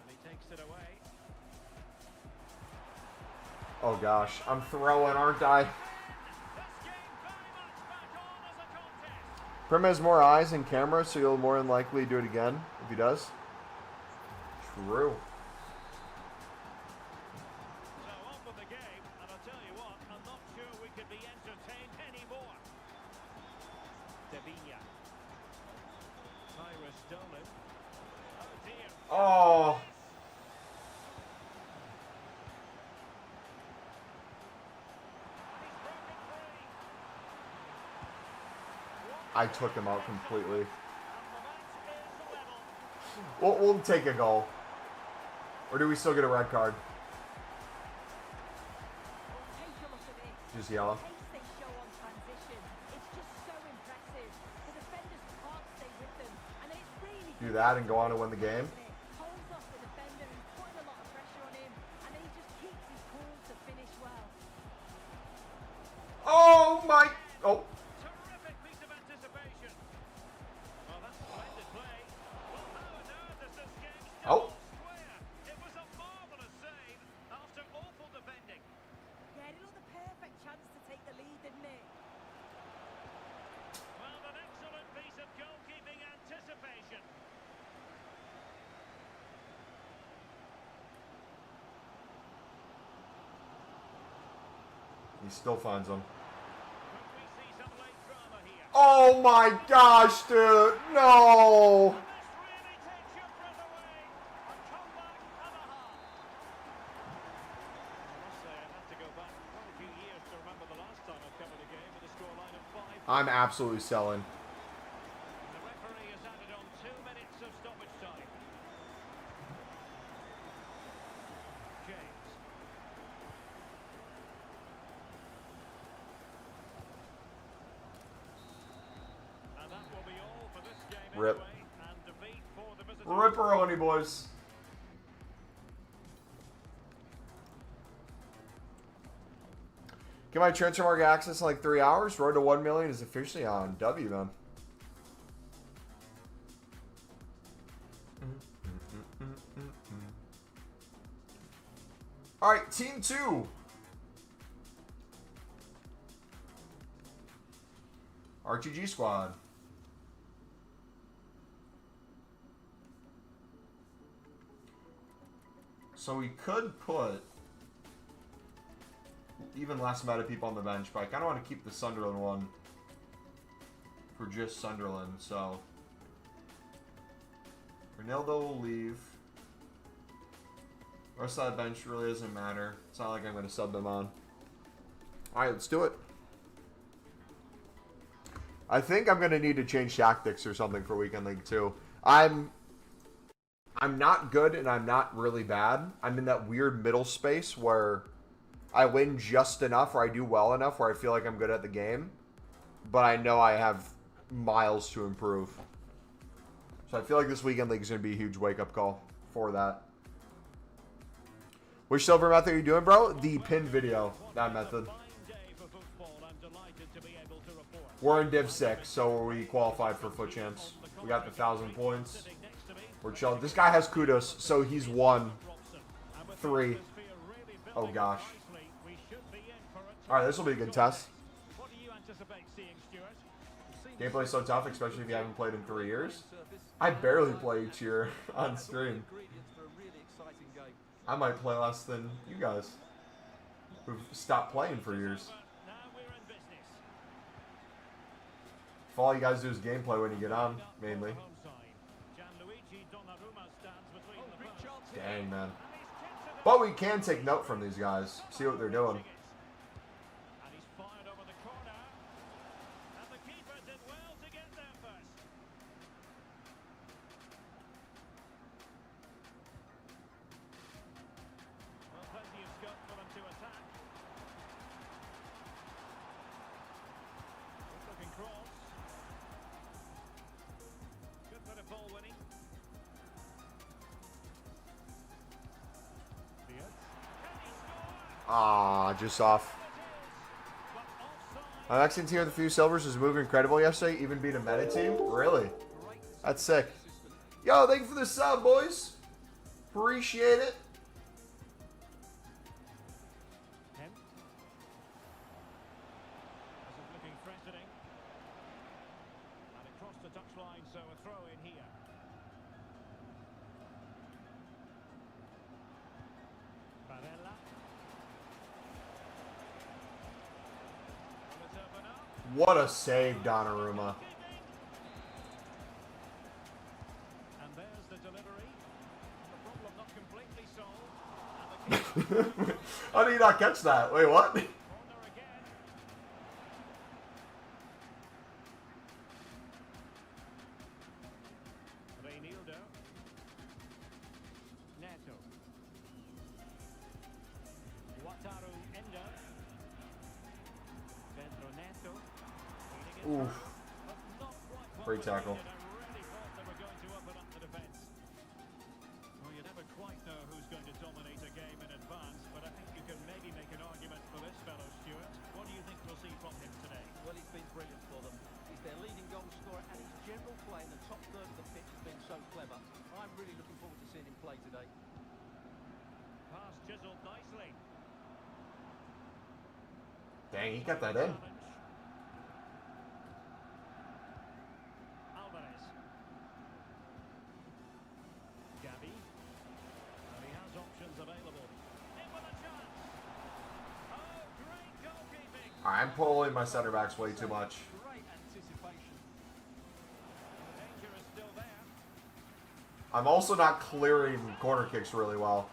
And he takes it away. Oh gosh, I'm throwing, aren't I? This game very much back on as a contest. Prim has more eyes and camera, so you'll more than likely do it again if he does. True. So on with the game, and I'll tell you what, I'm not sure we could be entertained anymore. Davinia. Tyrus Dolan. Oh dear. Oh, He's broken free. I took him out completely. And the match is level. We'll take a goal. Or do we still get a red card? Take a look at this. Just yellow. The pace they show on transition. It's just so impressive. The defenders can't stay with them. And it's really Do that and go on to win the game. isn't it? Holds off the defender who's putting a lot of pressure on him. And then he just keeps his cool to finish well. Oh my! Oh, Terrific piece of anticipation. Well, that's splendid play. Well, how on earth is this game still Oh. square? It was a marvellous save after awful defending. Yeah, it looked the perfect chance to take the lead, didn't it? Well, an excellent piece of goalkeeping anticipation. he still finds them. Could we see some late drama here? Oh my gosh, dude! No! This really takes your breath away. A comeback and a half. I must say, I have to go back quite a few years to remember the last time I covered a game with a scoreline of 5. I'm absolutely selling. The referee has added on 2 minutes of stoppage time. James. And that will be all for this game Rip. anyway. And defeat for the visitors. Ripperoni, boys. Get my transfer market access in like 3 hours. Road to 1 million is officially on W, man. All right, team 2. RTG squad. So we could put even less amount of people on the bench, but I kind of want to keep the Sunderland one for just Sunderland. So Ronaldo will leave. Rest of that bench really doesn't matter. It's not like I'm going to sub them on. All right, let's do it. I think I'm going to need to change tactics or something for Weekend League 2. I'm not good and I'm not really bad. I'm in that weird middle space where I win just enough or I do well enough where I feel like I'm good at the game. But I know I have miles to improve. So I feel like this weekend league is going to be a huge wake-up call for that. Which silver method are you doing, bro? The pin video, that method. We're in Div 6, so we qualified for foot champs. We got the 1,000 points. We're chilled. This guy has kudos, so he's 1-3. Oh, gosh. Alright, this will be a good test. Gameplay's so tough, especially if you haven't played in 3 years. I barely play each year on stream. I might play less than you guys, who've stopped playing for years. If all you guys do is gameplay when you get on, mainly. Dang, man. But we can take note from these guys, see what they're doing. Ah, just off. My Mexican team with a few silvers was moving incredible yesterday, even beat a meta team. Really? That's sick. Yo, thank you for the sub, boys. Appreciate it. Looking threatening. And across the touchline, so a throw in here. Barella. What a save, Donnarumma. And there's the delivery. The problem not completely solved. How did you not catch that? Wait, what? Corner again. Reinildo. Neto. Wataru Endo. Pedro Neto. Oof. Great tackle. Well, you never quite know who's going to dominate a game in advance, but I think you can maybe make an argument for this fellow, Stuart. What do you think we'll see from him today? Well, he's been brilliant for them. He's their leading goal scorer, and his general play in the top third of the pitch has been so clever. I'm really looking forward to seeing him play today. Pass chiseled nicely. Dang, he got that in. Alvarez. Gavi. And he has options available. In with a chance. Oh, great goalkeeping. I'm pulling my center backs way too much. Great anticipation. The danger is still there. I'm also not clearing corner kicks really well.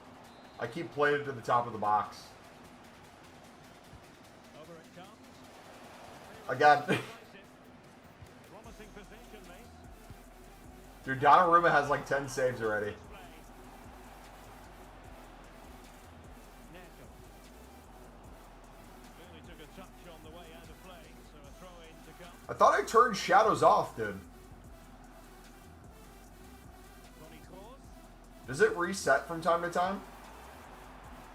I keep playing it to the top of the box. Over it comes. Again. Promising possession, mate. Dude, Donnarumma has like 10 saves already. Neto. Clearly took a touch on the way out of play, so a throw in to come. I thought I turned shadows off, dude. Tony Kroos. Does it reset from time to time?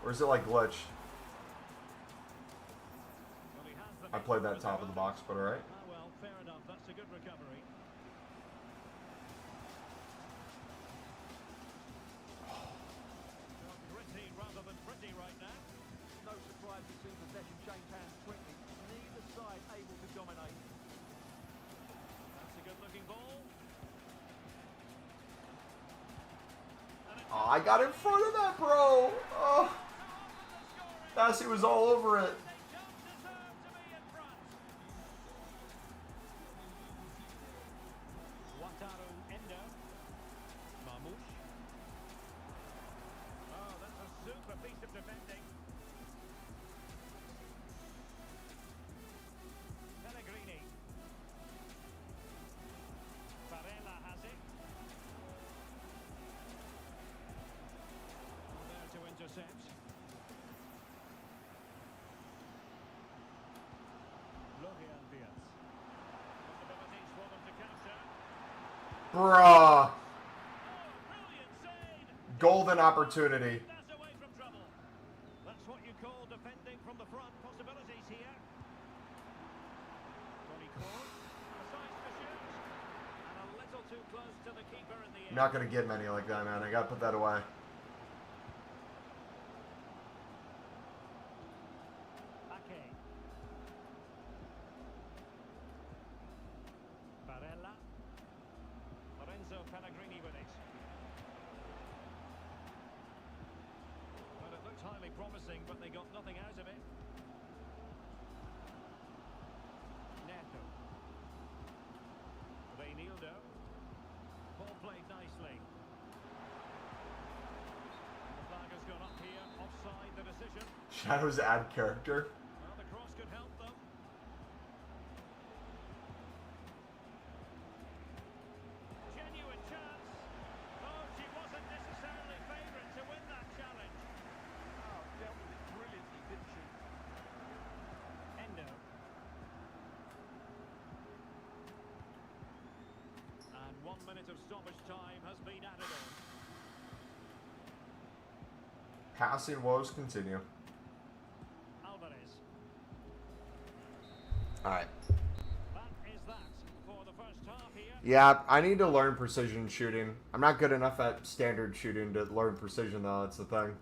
Or is it like glitch? Well, he has the I played that top of the box, but alright. Ah, well, fair enough. That's a good recovery. Well, gritty rather than pretty right now. No surprise to see possession change hands quickly. Neither side able to dominate. That's a good-looking ball. And it's Oh, I got in front of that, bro. Oh, Bassi was all over it. they don't deserve to be in front. Wataru Endo. Marmoush. Oh, that's a super piece of defending. Pellegrini. Barella has it. There to intercept. Possibilities for them to counter. Bruh. Golden opportunity. That's away from trouble. That's what you call defending from the front. Possibilities here. Tony Kroos decides to shoot. And a little too close to the keeper in the end. I'm not going to get many like that, man. I got to put that away. Ake. Barella. Lorenzo Pellegrini with it. Well, it looked highly promising, but they got nothing out of it. Neto. Reinildo. Ball played nicely. The flag has gone up here. Offside, the decision. Shadows add character. Well, the cross could help them. Genuine chance. Oh, she wasn't necessarily favourite to win that challenge. Oh, dealt with it brilliantly, didn't she? Endo. And 1 minute of stoppage time has been added on. Passing woes continue. Alvarez. All right. That is that for the first half here. Yeah, I need to learn precision shooting. I'm not good enough at standard shooting to learn precision, though. That's the thing.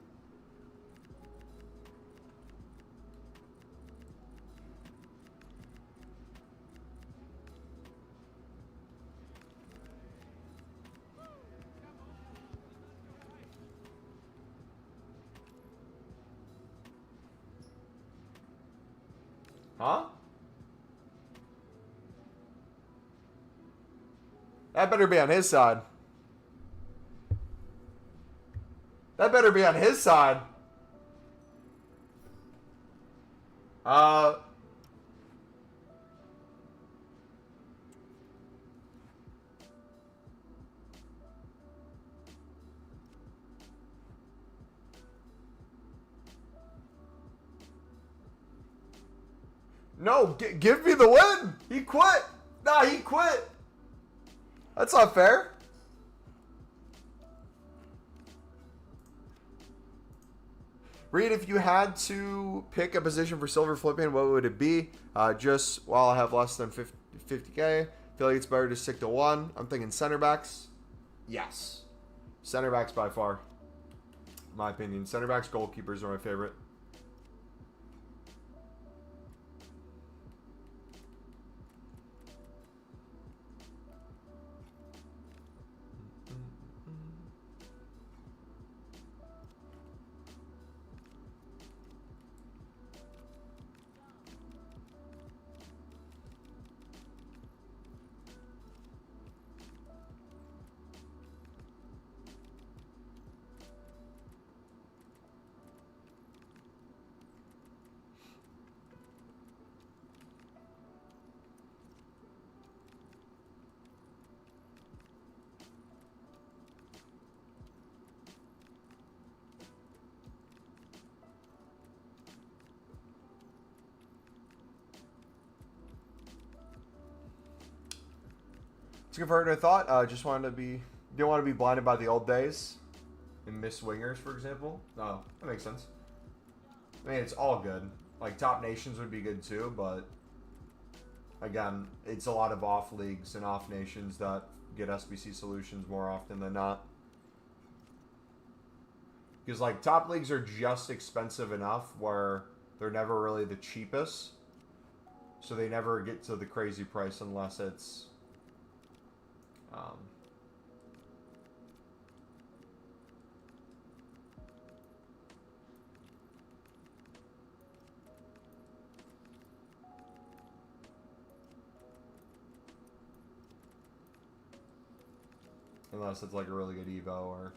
Huh? That better be on his side. That better be on his side. No, give me the win. He quit. Nah, he quit. That's not fair. Reed, if you had to pick a position for silver flipping, what would it be? Just while I have less than 50K, I feel like it's better to stick to one. I'm thinking center backs. Yes. Center backs by far. In my opinion. Center backs, goalkeepers are my favorite. To convert a thought, just wanted to be, didn't want to be blinded by the old days and miss wingers, for example. No, that makes sense. I mean, it's all good. Like, top nations would be good too, but again, it's a lot of off leagues and off nations that get SBC solutions more often than not. Because, like, top leagues are just expensive enough where they're never really the cheapest. So they never get to the crazy price unless it's... unless it's like a really good EVO or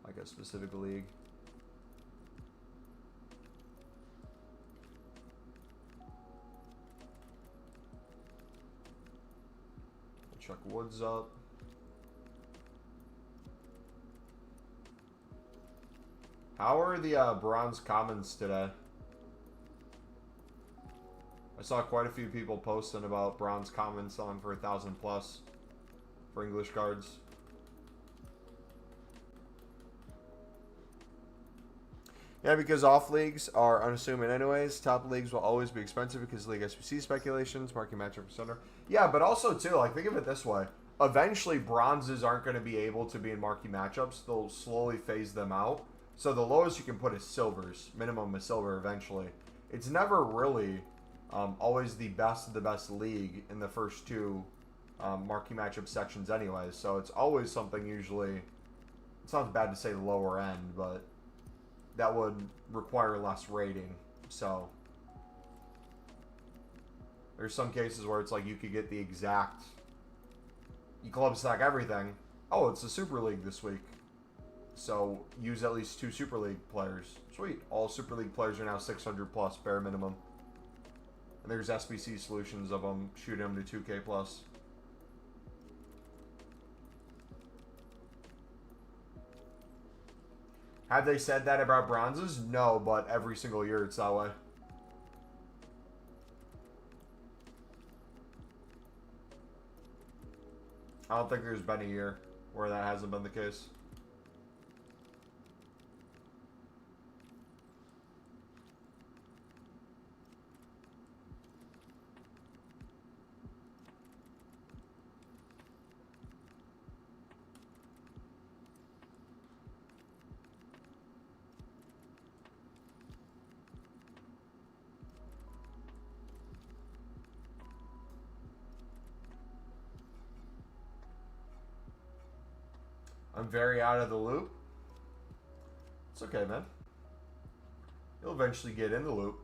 like a specific league. Chuck Woods up. How are the bronze commons today? I saw quite a few people posting about bronze commons selling for 1,000 plus for English cards. Yeah, because off leagues are unassuming anyways. Top leagues will always be expensive because league SBC speculations, market matchup center. Yeah, but also too, like think of it this way. Eventually bronzes aren't going to be able to be in marquee matchups. They'll slowly phase them out. So the lowest you can put is silvers. Minimum is silver eventually. It's never really always the best of the best league in the first two marquee matchup sections anyways. So it's always something usually, it's not bad to say the lower end, but that would require less rating. So there's some cases where it's like you could get the exact, you club stack everything. Oh, it's the Super League this week, so use at least 2 Super League players. Sweet. All Super League players are now 600 plus bare minimum. And there's SBC solutions of them shooting them to 2K plus. Have they said that about bronzes? No, but every single year it's that way. I don't think there's been a year where that hasn't been the case. I'm very out of the loop. It's okay, man. You'll eventually get in the loop.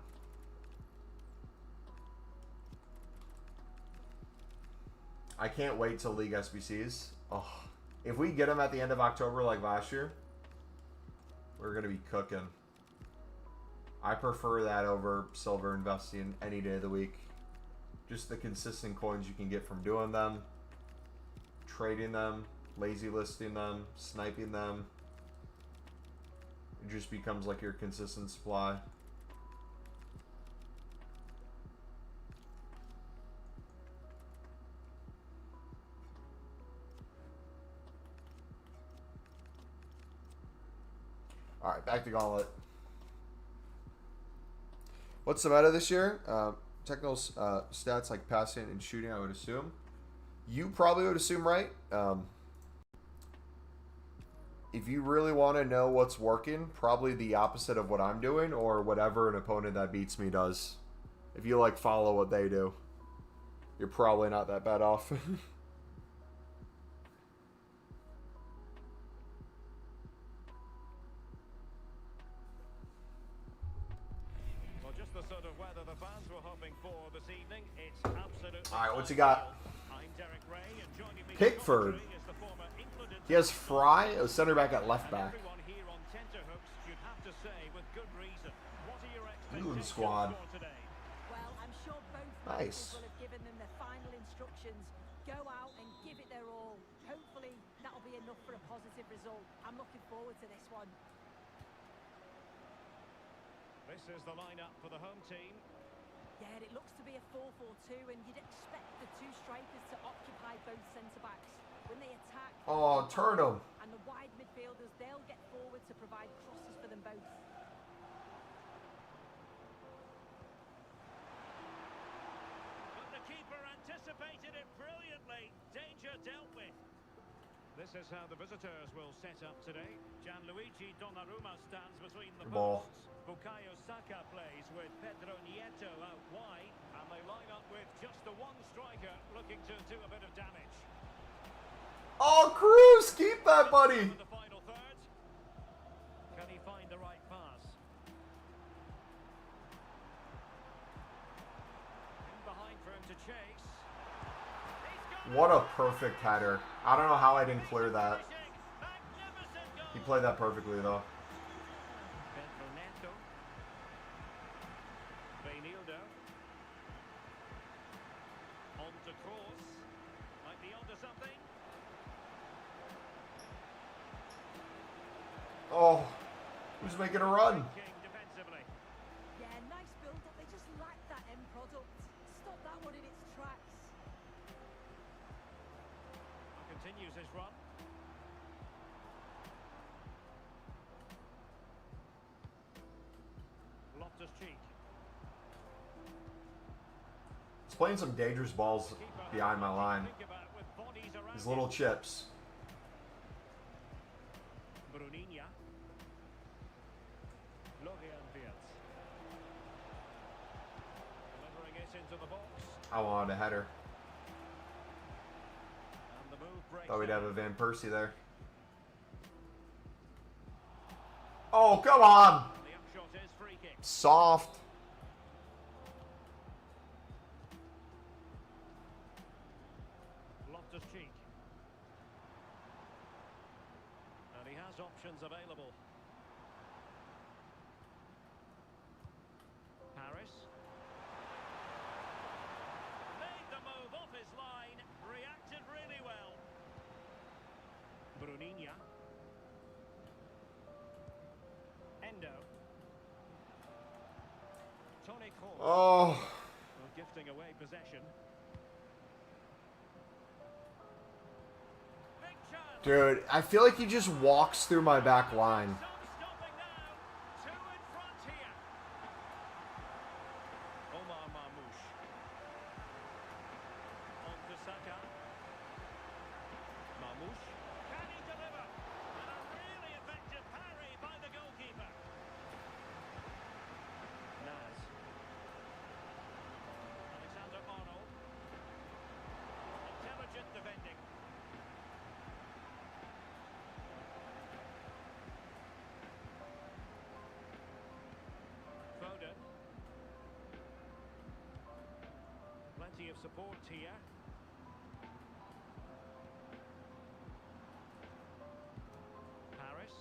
I can't wait till League SBCs. Oh, if we get them at the end of October like last year, we're going to be cooking. I prefer that over silver investing any day of the week. Just the consistent coins you can get from doing them, trading them, lazy listing them, sniping them. It just becomes like your consistent supply. Alright, back to Gauntlet. What's the meta this year? Technical stats like passing and shooting, I would assume. You probably would assume right. If you really want to know what's working, probably the opposite of what I'm doing or whatever an opponent that beats me does. If you like follow what they do, you're probably not that bad off. Well, just the sort of weather the fans were hoping for this evening. It's absolutely. All right, what's he got? I'm Derek Ray, and joining me Pickford. is the former England He has Fry, a center back at left back. Everyone here on tenterhooks, you'd have to say, with good reason. What are your England expectations squad. for today? Well, I'm sure both Nice. managers will have given them their final instructions. Go out and give it their all. Hopefully, that'll be enough for a positive result. I'm looking forward to this one. This is the lineup for the home team. Yeah, it looks to be a 4-4-2, and you'd expect the two strikers to occupy both centre-backs. When they attack, Oh, turn him. and the wide midfielders, they'll get forward to provide crosses for them both. But the keeper anticipated it brilliantly. Danger dealt with. This is how the visitors will set up today. Gianluigi Donnarumma stands between the Good ball. posts. Bukayo Saka plays with Pedro Nieto out wide, and they line up with just the one striker looking to do a bit of damage. Oh, Cruz, keep that, buddy. For the final third, can he find the right pass? In behind for him to chase. He's got What a perfect header. I don't know how I didn't clear that. magnificent goal. He played that perfectly, though. Pedro Neto. Reinildo. On to Kroos. Might be onto something. Oh, who's making a run? King defensively. Yeah, nice build-up. They just lack that end product. Stop that one in its tracks. And continues his run. Loftus-Cheek. He's playing some dangerous balls behind my line. These little chips. Bruninia. Lorient Wirtz. Delivering it into the box. I wanted a header. And the move breaks Thought we'd down. have a Van Persie there. Oh, come on! The upshot is free kick. Soft. Loftus-Cheek. And he has options available. Paris. Made the move off his line. Reacted really well. Bruninia. Endo. Toni Kroos. Oh, Well, gifting away possession. Big chance. dude, I feel like he just walks through my back line. Some stopping now. Two in front here. Omar Marmoush. On to Saka. Marmoush. Can he deliver? And a really effective parry by the goalkeeper. Naz. Alexander-Arnold. Intelligent defending. Foden. Plenty of support here. Paris.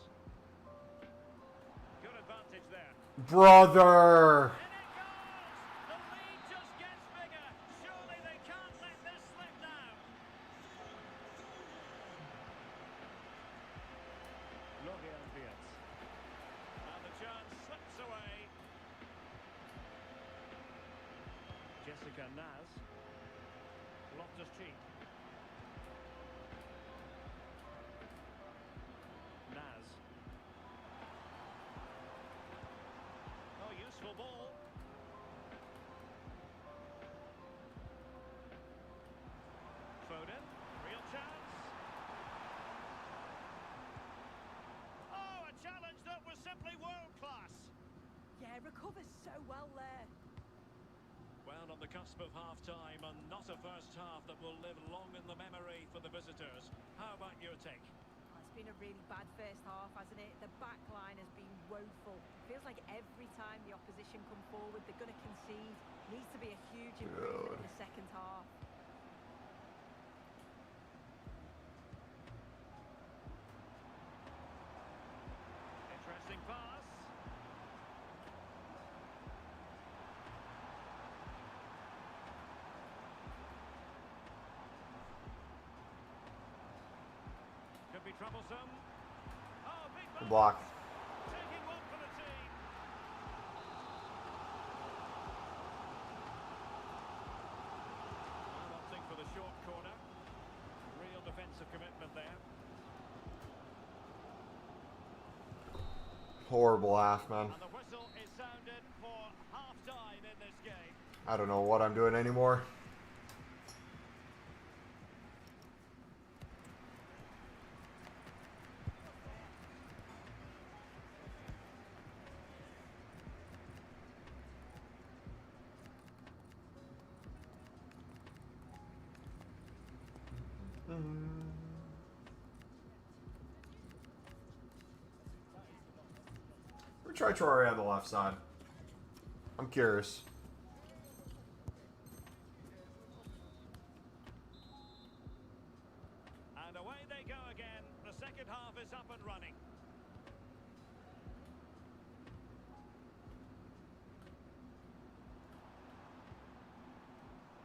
Good advantage there. Brother! And it goes! The lead just gets bigger. Surely they can't let this slip now. Lorient Wirtz. And the chance slips away. Jessica Naz. Loftus-Cheek. Naz. Oh, useful ball. Foden. Real chance. Oh, a challenge that was simply world class. Yeah, recovers so well there. Well, on the cusp of half-time, and not a first half that will live long in the memory for the visitors. How about your take? Oh, it's been a really bad first half, hasn't it? The back line has been woeful. Feels like every time the opposition come forward, they're going to concede. Needs to be a huge improvement in the second half. Interesting pass. Could be troublesome. Oh, big Good ball. block. Taking one for the team. And opting for the short corner. Real defensive commitment there. Horrible half, man. And the whistle is sounded for half-time in this game. I don't know what I'm doing anymore. We'll try Troy on the left side. I'm curious. And away they go again. The second half is up and running.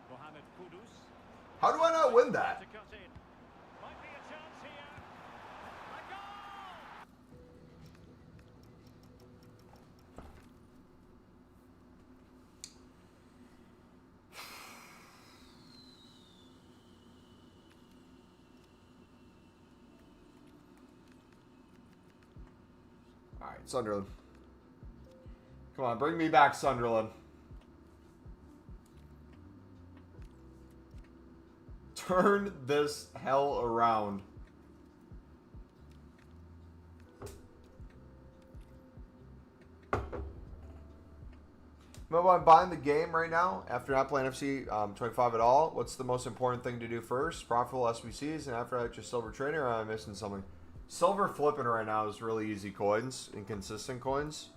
Mohamed Kudus. How do I not win that? To cut in. Might be a chance here. A goal! Alright, Sunderland. Come on, bring me back, Sunderland. Turn this hell around. Remember, I'm buying the game right now after not playing FC 25 at all. What's the most important thing to do first? Profitable SBCs, and after that, just silver trading, or am I missing something? Silver flipping right now is really easy coins and consistent coins.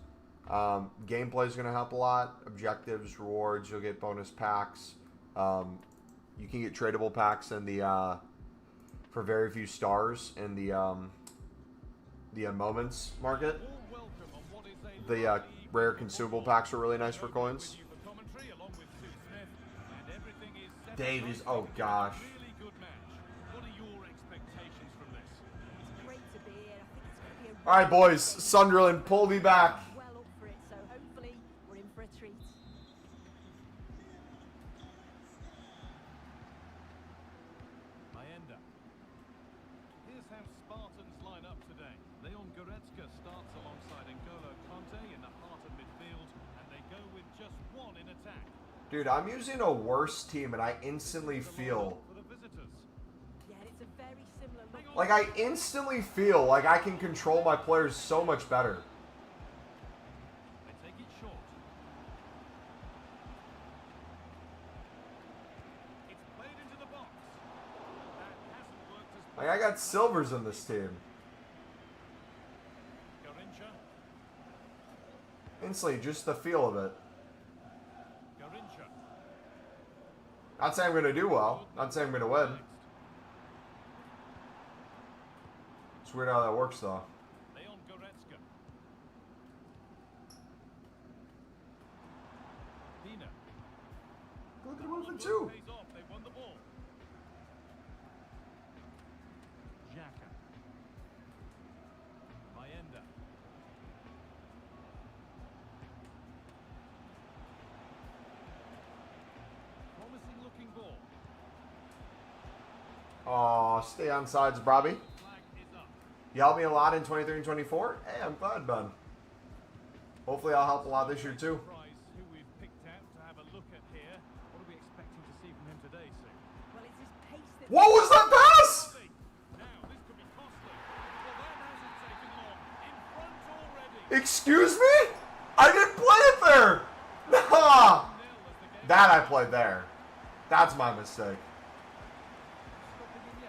Gameplay is going to help a lot. Objectives, rewards, you'll get bonus packs. You can get tradable packs in the for very few stars in the moments market. The rare consumable packs are really nice for coins. Dave is, oh gosh. All right, boys. Sunderland, pull me back. Well up for it, so hopefully we're in for a treat. Maenda. Here's how Spartans line up today. Leon Goretzka starts alongside N'Golo Kante in the heart of midfield, and they go with just one in attack. Dude, I'm using a worse team, and I instantly feel... For the visitors. Yeah, it's a very similar look. Like, I instantly feel like I can control my players so much better. They take it short. It's played into the box. That hasn't worked as Like, I got silvers in this team. Garincha. Instantly, just the feel of it. Garincha. Not saying I'm going to do well. Not saying I'm going to win. It's weird how that works, though. Leon Goretzka. Dina. Look at the movement, too. Pays off. They won the ball. Xhaka. Maenda. Promising looking ball. Aw, stay on sides, Robbie. Flag is up. You helped me a lot in 23 and 24. Hey, I'm glad, Ben. Hopefully I'll help a lot this year, too. Surprise who we've picked out to have a look at here. What are we expecting to see from him today, Sue? Well, it's his pace that... What was that pass? Now, this could be costly. Well, that hasn't taken long. In front already. Excuse me? I didn't play it there. Nah. That I played there. That's my mistake.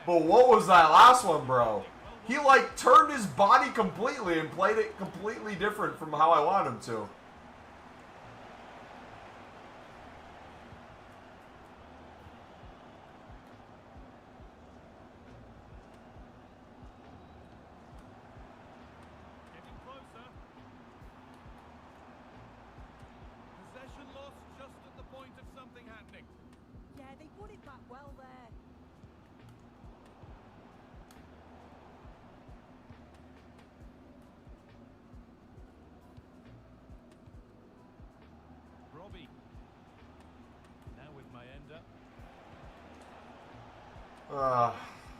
But what was that last one, bro? He, like, turned his body completely and played it completely different from how I want him to. Getting closer. Possession lost just at the point of something happening. Yeah, they won it back well there. Robbie. Now with Maenda.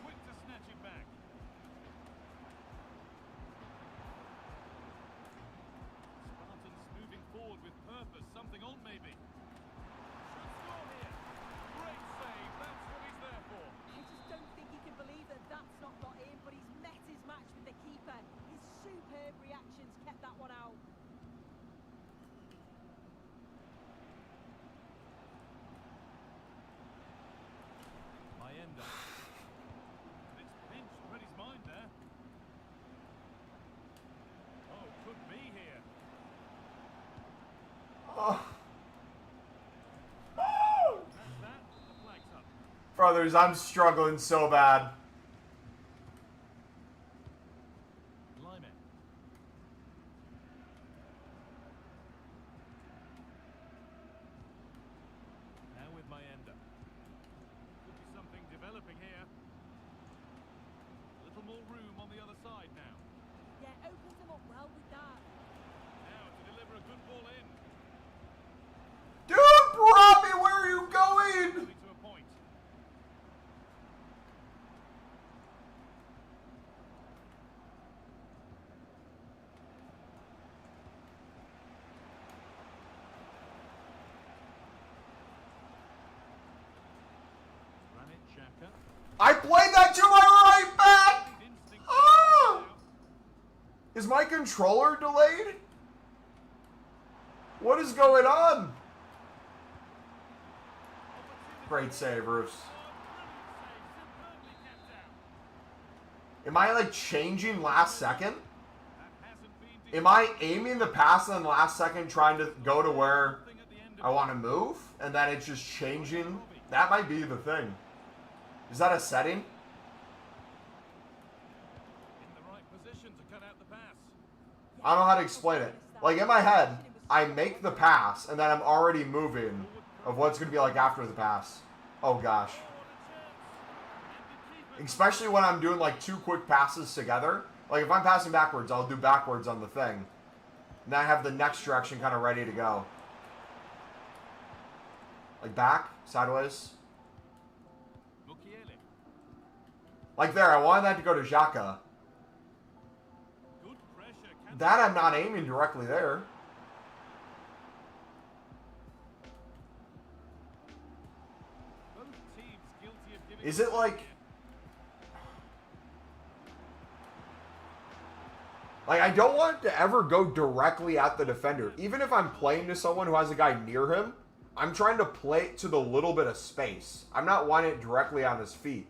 Quick to snatch it back. Spartans moving forward with purpose. Something on maybe. Should score here. Great save. That's what he's there for. I just don't think he can believe that that's not got in, but he's met his match with the keeper. His superb reactions kept that one out. Maenda. It's pinched, read his mind there. Oh, could be here. Oh. That's that. The flag's up. Brothers, I'm struggling so bad. Lyman. Now with Maenda. Could be something developing here. A little more room on the other side now. Yeah, opens them up well with that. Now to deliver a good ball in. Dude, Robbie, where are you going? To a point. I played that to my right back! Ah! Is my controller delayed? What is going on? Great save, Roos. Am I like changing last second? Am I aiming the pass and then last second trying to go to where I want to move? And then it's just changing? That might be the thing. Is that a setting? In the right position to cut out the pass. I don't know how to explain it. Like in my head, I make the pass and then I'm already moving of what's going to be like after the pass. Oh gosh. Especially when I'm doing like two quick passes together. Like if I'm passing backwards, I'll do backwards on the thing. And then I have the next direction kind of ready to go. Like back, sideways. Like there, I wanted that to go to Xhaka. That I'm not aiming directly there. Is it like... Like, I don't want it to ever go directly at the defender. Even if I'm playing to someone who has a guy near him, I'm trying to play it to the little bit of space. I'm not wanting it directly on his feet.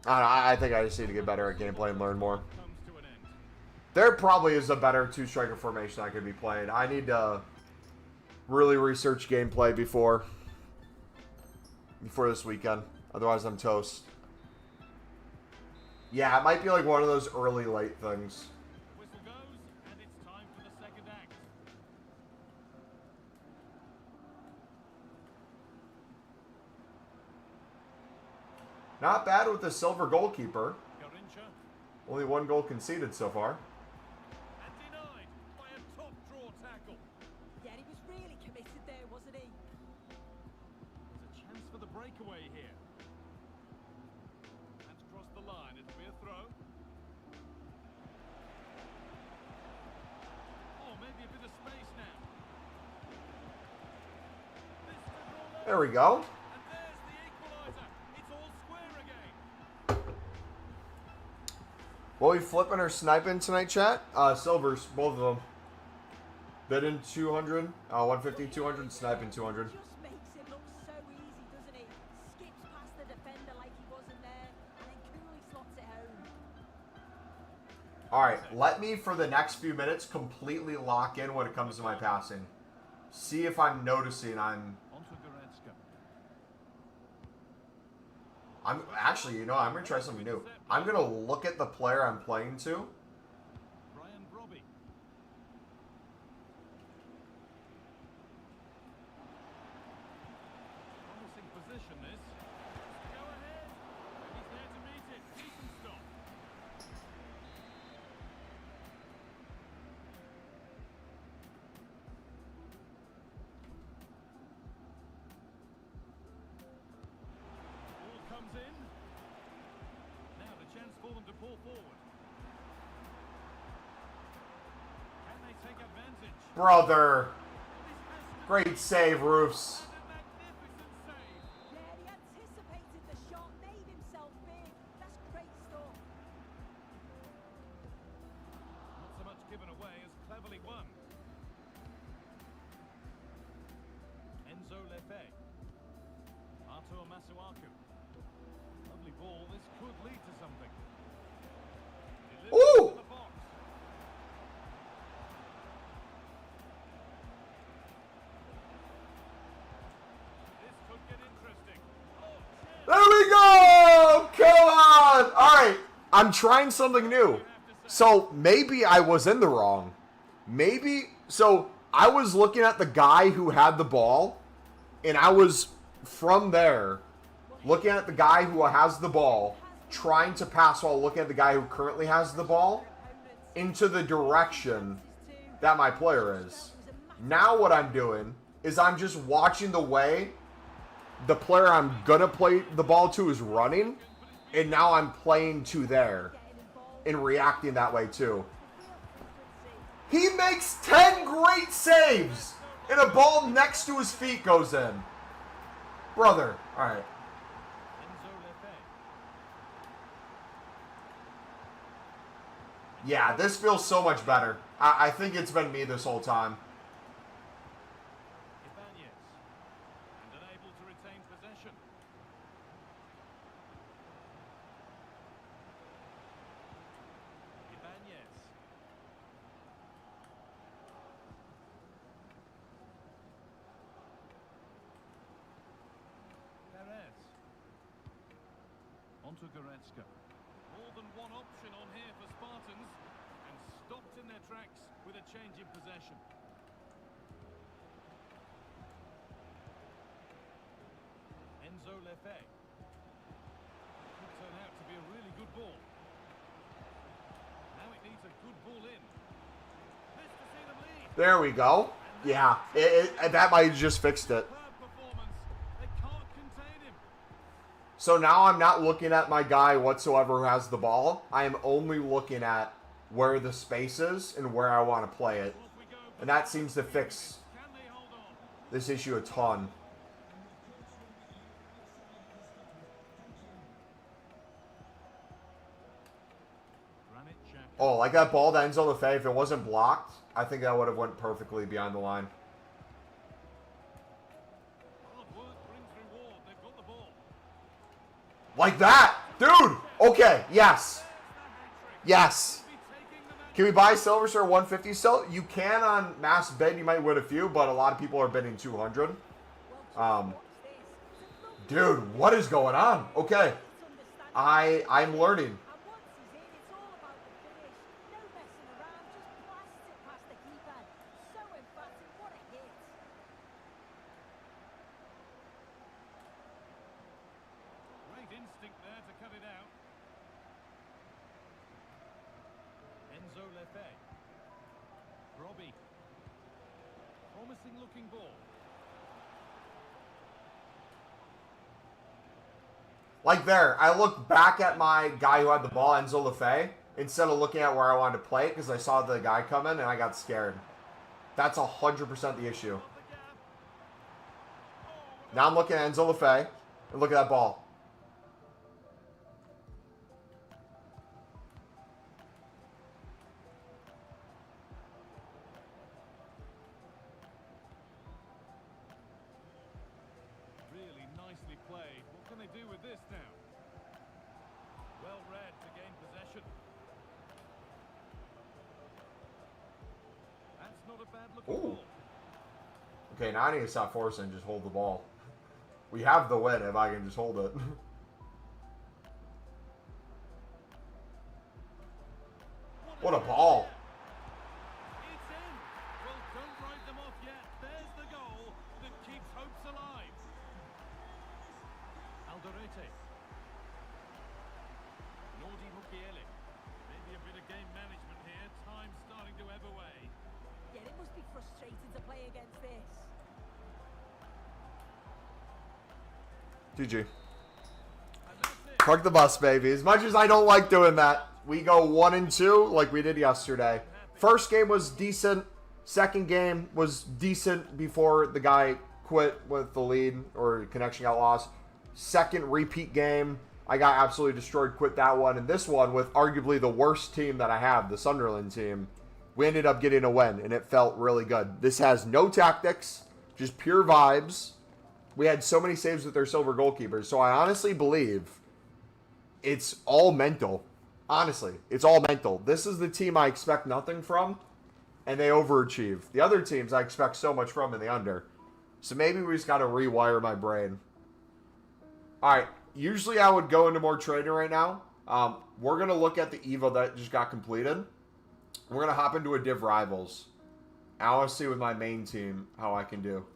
I don't know, I think I just need to get better at gameplay and learn more. There probably is a better two-striker formation I could be playing. I need to really research gameplay before this weekend. Otherwise, I'm toast. Yeah, it might be like one of those early, late things. Whistle goes, and it's time for the second act. Not bad with the silver goalkeeper. Garincha, Only one goal conceded so far. and denied by a top draw tackle. Yeah, he was really committed there, wasn't he? There's a chance for the breakaway here. That's crossed the line. It'll be a throw. Oh, maybe a bit of space now. This took all over. There we go. And there's the equaliser. It's all square again. What we flipping or sniping tonight, chat? Silvers, both of them. Bidding 200, 150, 200, sniping 200. Just makes it look so easy, doesn't it? Skips past the defender like he wasn't there, and then coolly slots it home. Alright, let me, for the next few minutes, completely lock in when it comes to my passing. See if I'm noticing I'm actually, you know, I'm going to try something new. I'm going to look at the player I'm playing to. Brian Brobby. Promising position this. Go ahead. And he's there to meet it. Decent stop. Ball comes in. Now the chance for them to pull forward. Can they take advantage? Brother. This has to Great save, Roofs. be a magnificent save. Yeah, he anticipated the shot, made himself big. That's great stuff. Not so much given away as cleverly won. Enzo Lefebvre. Artur Masuaku. Lovely ball. This could lead to something. Delivered Ooh! to the box. This could get interesting. Oh, There we go! Come on! Alright, I'm trying something new. So, maybe I was in the wrong. Maybe, so, I was looking at the guy who had the ball, and I was, from there, looking at the guy who has the ball, trying to pass while looking at the guy who currently has the ball, into the direction that my player is. Now what I'm doing is I'm just watching the way the player I'm gonna play the ball to is running, and now I'm playing to there and reacting that way too. He makes 10 great saves, and a ball next to his feet goes in. Brother. All right. Enzo Lefebvre. Yeah, this feels so much better. I think it's been me this whole time. Ibanez. And unable to retain possession. Ibanez. Perez. Onto Goretzka. More than one option on here for Spartans, and stopped in their tracks with a change in possession. Enzo Lefebvre. Could turn out to be a really good ball. Now it needs a good ball in. Missed to see them lead. There we go. Yeah, that might have just fixed it. Superb performance. They can't contain him. So now I'm not looking at my guy whatsoever who has the ball. I am only looking at where the space is and where I want to play it. Off we go. And that seems to fix Can they hold on? this issue a ton. Granit Xhaka. Oh, like that ball to Enzo Lefebvre, if it wasn't blocked, I think that would have went perfectly behind the line. Hard work brings reward. They've got the ball. Like that! Dude! Okay, yes. Yes. Be taking the match. Can we buy Silver Star 150 still? You can on mass bid, you might win a few, but a lot of people are bidding 200. Dude, what is going on? Okay, I'm learning. And once he's in, it's all about the finish. No messing around, just blasts it past the keeper. So emphatic, what a hit. Great instinct there to cut it out. Enzo Lefebvre. Robbie. Promising looking ball. Like there, I looked back at my guy who had the ball, Enzo Lefebvre, instead of looking at where I wanted to play it because I saw the guy come in and I got scared. That's 100% the issue. Got the gap. Oh, Now I'm looking at Enzo Lefebvre and look at that ball. really nicely played. What can they do with this now? Well read to gain possession. That's not a bad looking Ooh. ball. Okay, now I need to stop forcing and just hold the ball. We have the win if I can just hold it. What a ball. It's in. Well, don't write them off yet. There's the goal that keeps hopes alive. Alderete. Nordi Mukiele. Maybe a bit of game management here. Time's starting to ebb away. Yeah, it must be frustrating to play against this. GG. And that's it. Park the bus, baby. As much as I don't like doing that, we go 1 and 2 like we did yesterday. First game was decent. Second game was decent before the guy quit with the lead or connection got lost. Second repeat game, I got absolutely destroyed, quit that one. And this one with arguably the worst team that I have, the Sunderland team, we ended up getting a win, and it felt really good. This has no tactics, just pure vibes. We had so many saves with their silver goalkeepers, so I honestly believe it's all mental. Honestly, it's all mental. This is the team I expect nothing from, and they overachieve. The other teams I expect so much from in the under. So maybe we just got to rewire my brain. All right, usually I would go into more trading right now. We're going to look at the EVO that just got completed. We're going to hop into a Div Rivals. I want to see with my main team how I can do.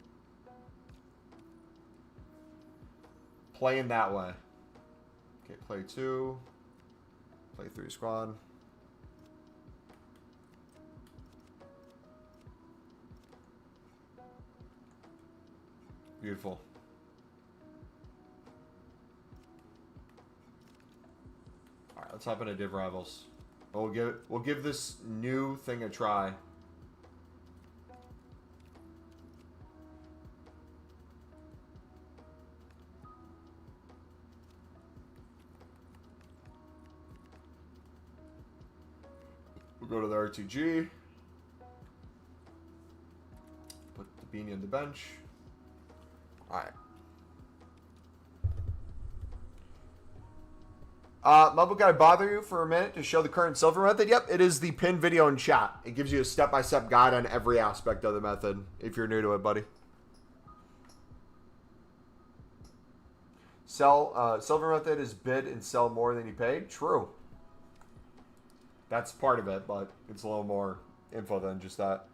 Playing that way. Okay, play 2. Play 3 squad. Beautiful. All right, let's hop into Div Rivals. We'll give this new thing a try. We'll go to the RTG. Put the beanie on the bench. Alright. Mumbo, can I bother you for a minute to show the current silver method? Yep, it is the pinned video in chat. It gives you a step-by-step guide on every aspect of the method, if you're new to it, buddy. Silver method is bid and sell more than you paid. True. That's part of it, but it's a little more info than just that.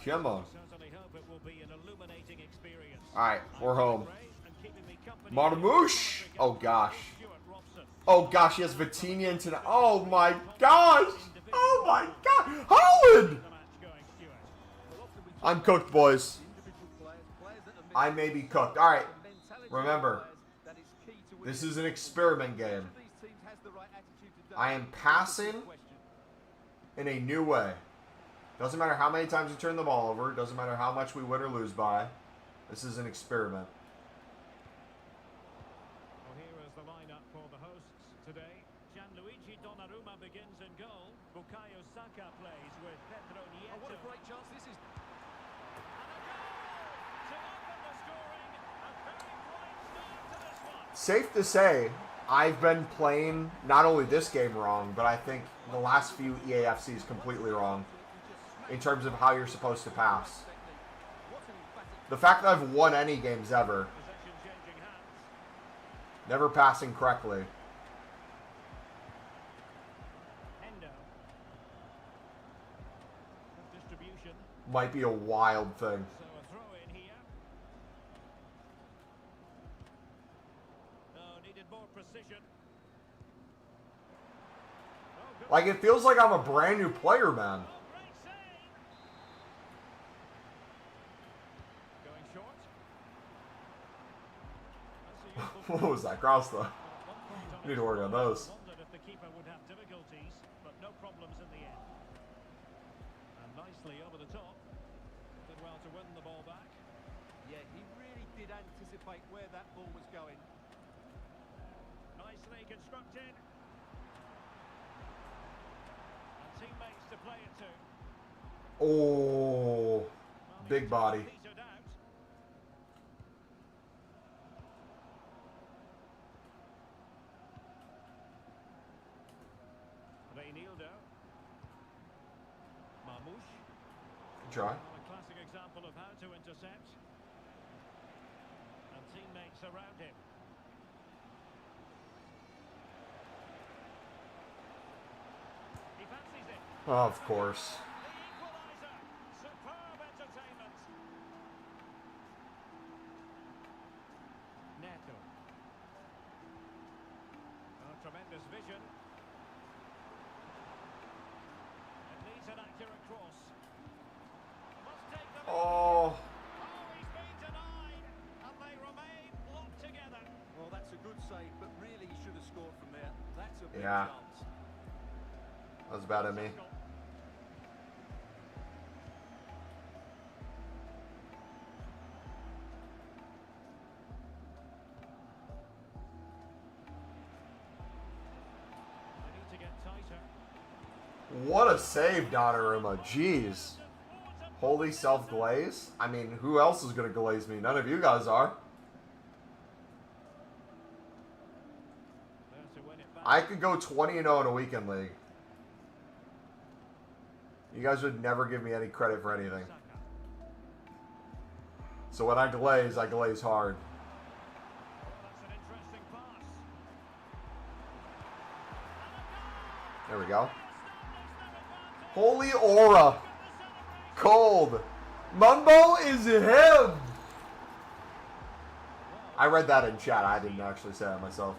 Come on. Alright, we're home. Marmouche! Oh gosh. Oh gosh, he has Vitinha into the... Oh my gosh! Oh my god! Holland! I'm cooked, boys. I may be cooked. Alright. Remember, this is an experiment game. I am passing in a new way. Doesn't matter how many times we turn the ball over. Doesn't matter how much we win or lose by. This is an experiment. Well, here is the lineup for the hosts today. Gianluigi Donnarumma begins in goal. Bukayo Saka plays with Pedro Nieto. Oh, what a great chance this is. And a goal to open the scoring. A very bright start to this one. Safe to say, I've been playing not only this game wrong, but I think the last few EAFCs completely wrong in terms of how you're supposed to pass. The fact that I've won any games ever, Possession changing hands. never passing correctly. Endo. Good distribution. Might be a wild thing. So a throw in here. Oh, needed more precision. Oh, good. Like, it feels like I'm a brand new player, man. Oh, great save. Going short. That's a useful What was that? Grouse, though. At one point on Need it, to work on those. wondered if the keeper would have difficulties, but no problems in the end. And nicely over the top. Did well to win the ball back. Yeah, he really did anticipate where that ball was going. Nicely constructed. And teammates to play it to. Oh, Well, big he's body. petered out. Reinildo. Marmouche. Good try. Well, a classic example of how to intercept. And teammates around him. He fancies it. Oh, of course. The equaliser. Superb entertainment. Neto. Oh, tremendous vision. It needs an accurate cross. Must take them. Oh, Oh, he's been denied. And they remain locked together. Well, that's a good save, but really he should have scored from there. That's a big Yeah. chance. that was bad of me. They need to get tighter. What a save, Donnarumma. Jeez. Holy self-glaze? I mean, who else is going to glaze me? None of you guys are. There to win it back. I could go 20-0 in a weekend league. You guys would never give me any credit for anything. Saka. So when I glaze hard. Oh, that's an interesting pass. There we go. Holy aura. Cold. Mumbo is him. I read that in chat. I didn't actually say it myself.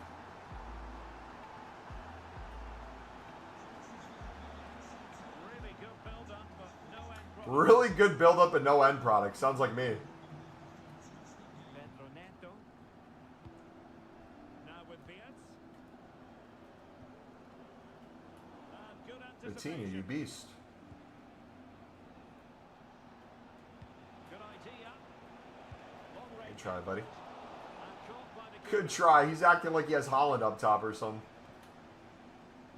Really good build-up, but no end product. Really good build-up and no end product. Sounds like me. Pedro Neto. Now with Beats. And good Good Coutinho, you beast. Good idea. Long Good range try, buddy. and caught by the Good keeper. try. He's acting like he has Holland up top or something.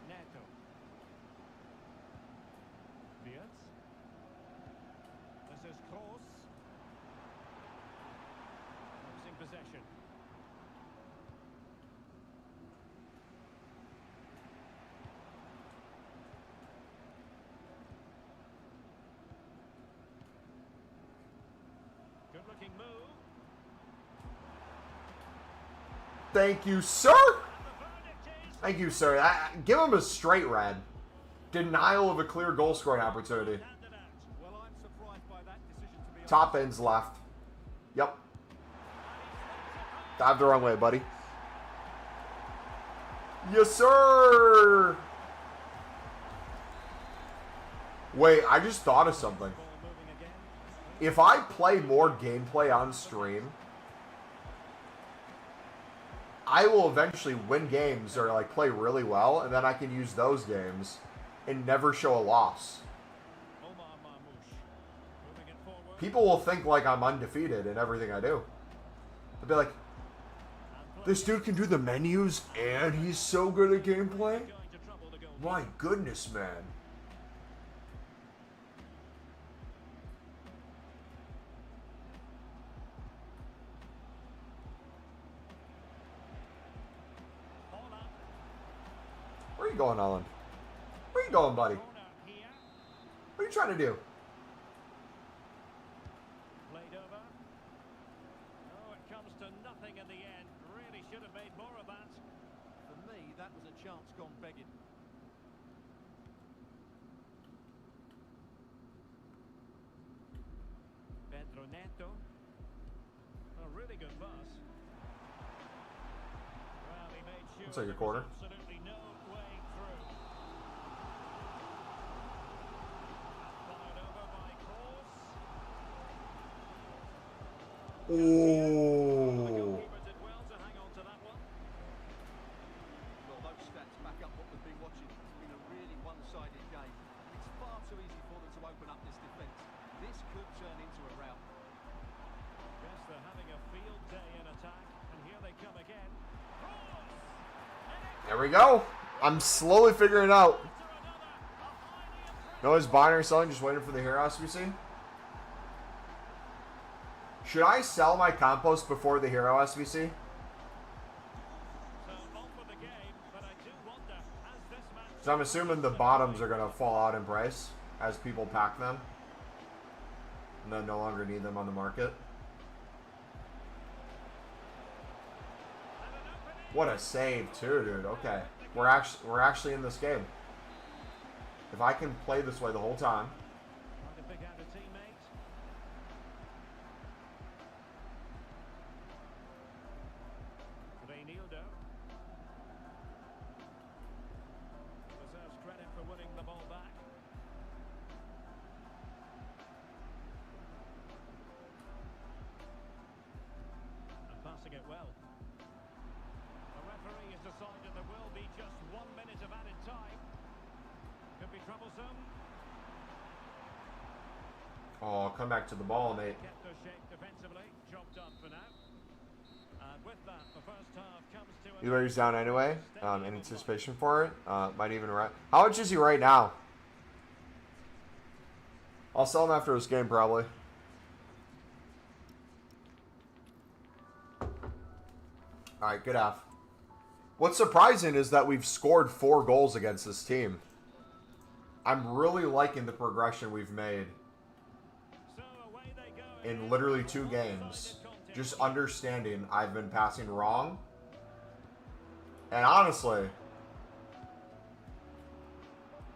Neto. Wirtz. This is Kroos. Losing possession. Good looking move. Thank you, sir. And the verdict is Thank you, sir. Give him a straight red. Denial of a clear goal scoring opportunity. handed out. Well, I'm surprised by that decision, to be honest. Top end's left. Yep. Dive the wrong way, buddy. Yes, sir. Wait, I just thought of something. Ball moving again. If I play more gameplay on stream, I will eventually win games or like play really well, and then I can use those games and never show a loss. Omar Marmoush. Moving it forward. People will think like I'm undefeated in everything I do. They'll be like, this dude can do the menus and he's so good at gameplay? Going to trouble the goalkeeper. My goodness, man. Holland. Where are you going, Alan? Where you going, buddy? Corner here. What are you trying to do? Played over. Oh, it comes to nothing in the end. Really should have made more of that. For me, that was a chance gone begging. Pedro Neto. A really good pass. Well, he made sure Looks like a there was corner. absolutely no way through. Fired over by Kroos. The Oh. goalkeeper did well to hang on to that one. Well, those stats back up what we've been watching. It's been a really one-sided game. It's far too easy for them to open up this defence. This could turn into a rout. Yes, they're having a field day in attack, and here they come again. Kroos! And it There we go. I'm slowly figuring it out. after another. A highly impressive. No, is buying or selling, just waiting for the hero SBC. Should I sell my compost before the hero SBC? So on for the game, but I do wonder, as this match... So I'm assuming the bottoms are going to fall out in price as people pack them. And then no longer need them on the market. And an opening. What a save too, dude. Okay. We're actually in this game. If I can play this way the whole time. Trying to pick out a teammate. Reinildo. Deserves credit for winning the ball back. And passing it well. The referee has decided there will be just 1 minute of added time. Could be troublesome. Oh, come back to the ball, mate. Kept their shape defensively. Job done for now. And with that, the first half comes to an Either he's down anyway, in anticipation for it. Might even right. How much is he right now? I'll sell him after this game, probably. Alright, good half. What's surprising is that we've scored 4 goals against this team. I'm really liking the progression we've made So away they go in again. literally 2 games. Just understanding I've been passing wrong. And honestly,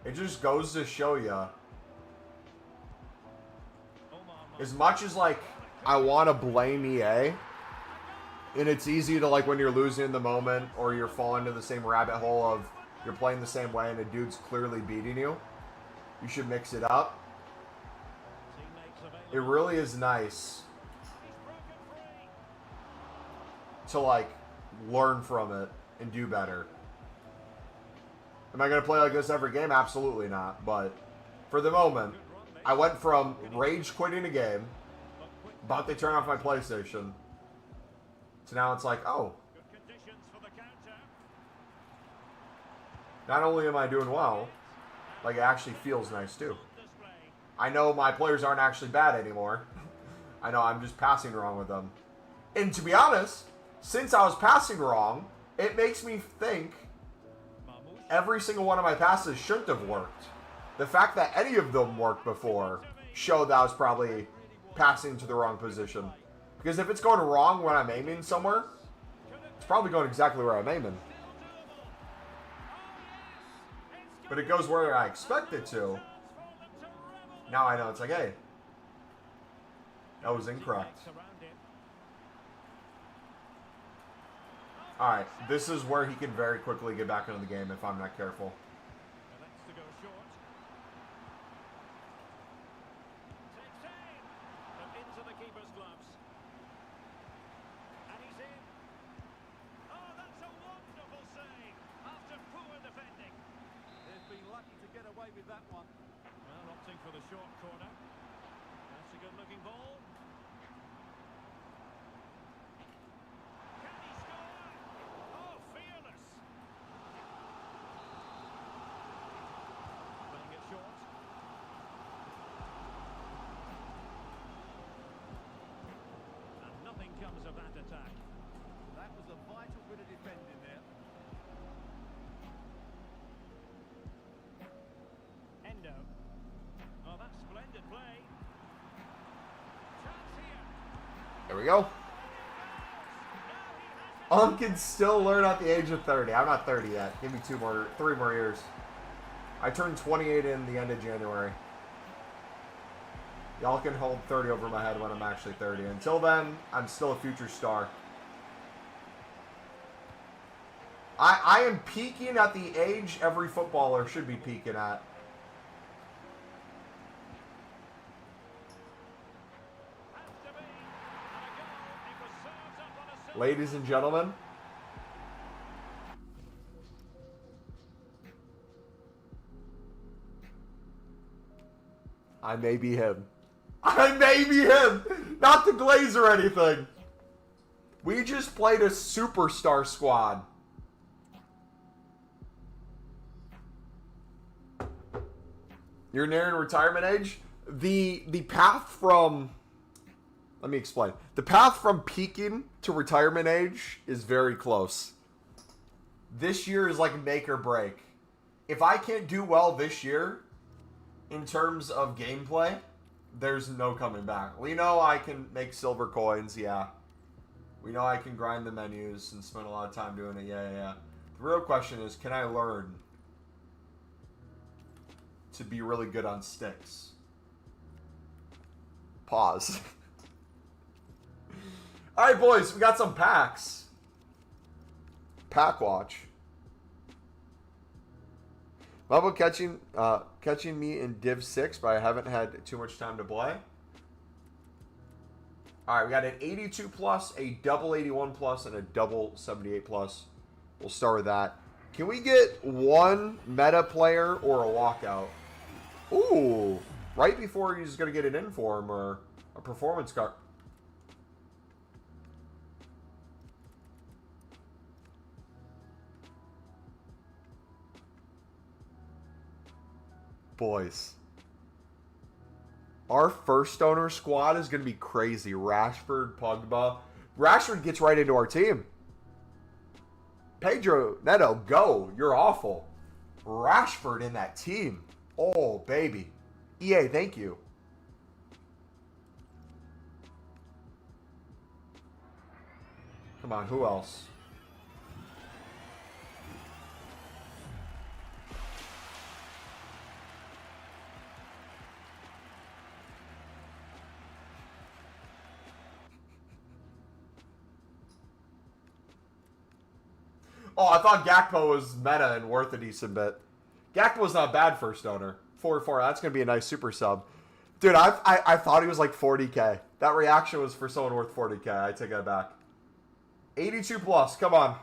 it just goes to show you, as much as like I want to blame EA, and it's easy to like when you're losing in the moment or you're falling into the same rabbit hole of you're playing the same way and a dude's clearly beating you, you should mix it up. Teammates available. It really is nice He's broken free. to like learn from it and do better. Am I going to play like this every game? Absolutely not. But for the moment, I went from rage quitting a game, about to turn off my PlayStation, to now it's like, oh, Good conditions for the counter. not only am I doing well, like it actually feels nice too. Display. I know my players aren't actually bad anymore. I know I'm just passing wrong with them. And to be honest, since I was passing wrong, it makes me think every single one of my passes shouldn't have worked. The fact that any of them worked before showed that I was probably passing to the wrong position. Because if it's going wrong when I'm aiming somewhere, it's probably going exactly where I'm aiming. But it goes where I expect it to. Now I know it's like, hey, that was incorrect. Alright, this is where he can very quickly get back into the game if I'm not careful. Elects to go short. Takes aim. But into the keeper's gloves. And he's in. Oh, that's a wonderful save. After poor defending. They've been lucky to get away with that one. Well, opting for the short corner. That's a good-looking ball. Can he score? Oh, fearless. Playing it short. And nothing comes of that attack. That was a vital bit of defending there. Endo. Oh, that's splendid play. Chance here. There we go. Can still learn at the age of 30. I'm not 30 yet. Give me 3 more years. I turned 28 in the end of January. Y'all can hold 30 over my head when I'm actually 30. Until then, I'm still a future star. I am peaking at the age every footballer should be peaking at. Has to be. And a goal. It was served up on a silver. Ladies and gentlemen, I may be him. I may be him! Not the Glaze or anything. We just played a superstar squad. You're nearing retirement age? The path from... Let me explain. The path from peaking to retirement age is very close. This year is like make or break. If I can't do well this year, in terms of gameplay, there's no coming back. We know I can make silver coins, yeah. We know I can grind the menus and spend a lot of time doing it, yeah. The real question is, can I learn to be really good on sticks? Pause. Alright, boys, we got some packs. Pack watch. Mumbo catching me in Div 6, but I haven't had too much time to play. Alright, we got an 82 plus, a double 81 plus, and a double 78 plus. We'll start with that. Can we get one meta player or a walkout? Ooh, right before he's going to get an inform or a performance card. Boys, our first owner squad is going to be crazy. Rashford, Pogba. Rashford gets right into our team. Pedro Neto, go. You're awful. Rashford in that team. Oh, baby. EA, thank you. Come on, who else? Oh, I thought Gakpo was meta and worth a decent bit. Gakpo's not bad first owner. 4-4. That's going to be a nice super sub. Dude, I thought he was like 40k. That reaction was for someone worth 40k. I take that back. 82 plus. Come on.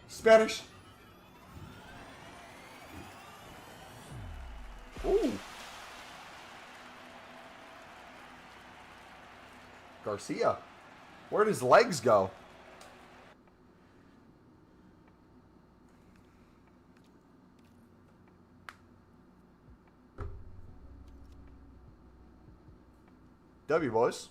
Spanish. Ooh. Garcia. Where'd his legs go? W, boys.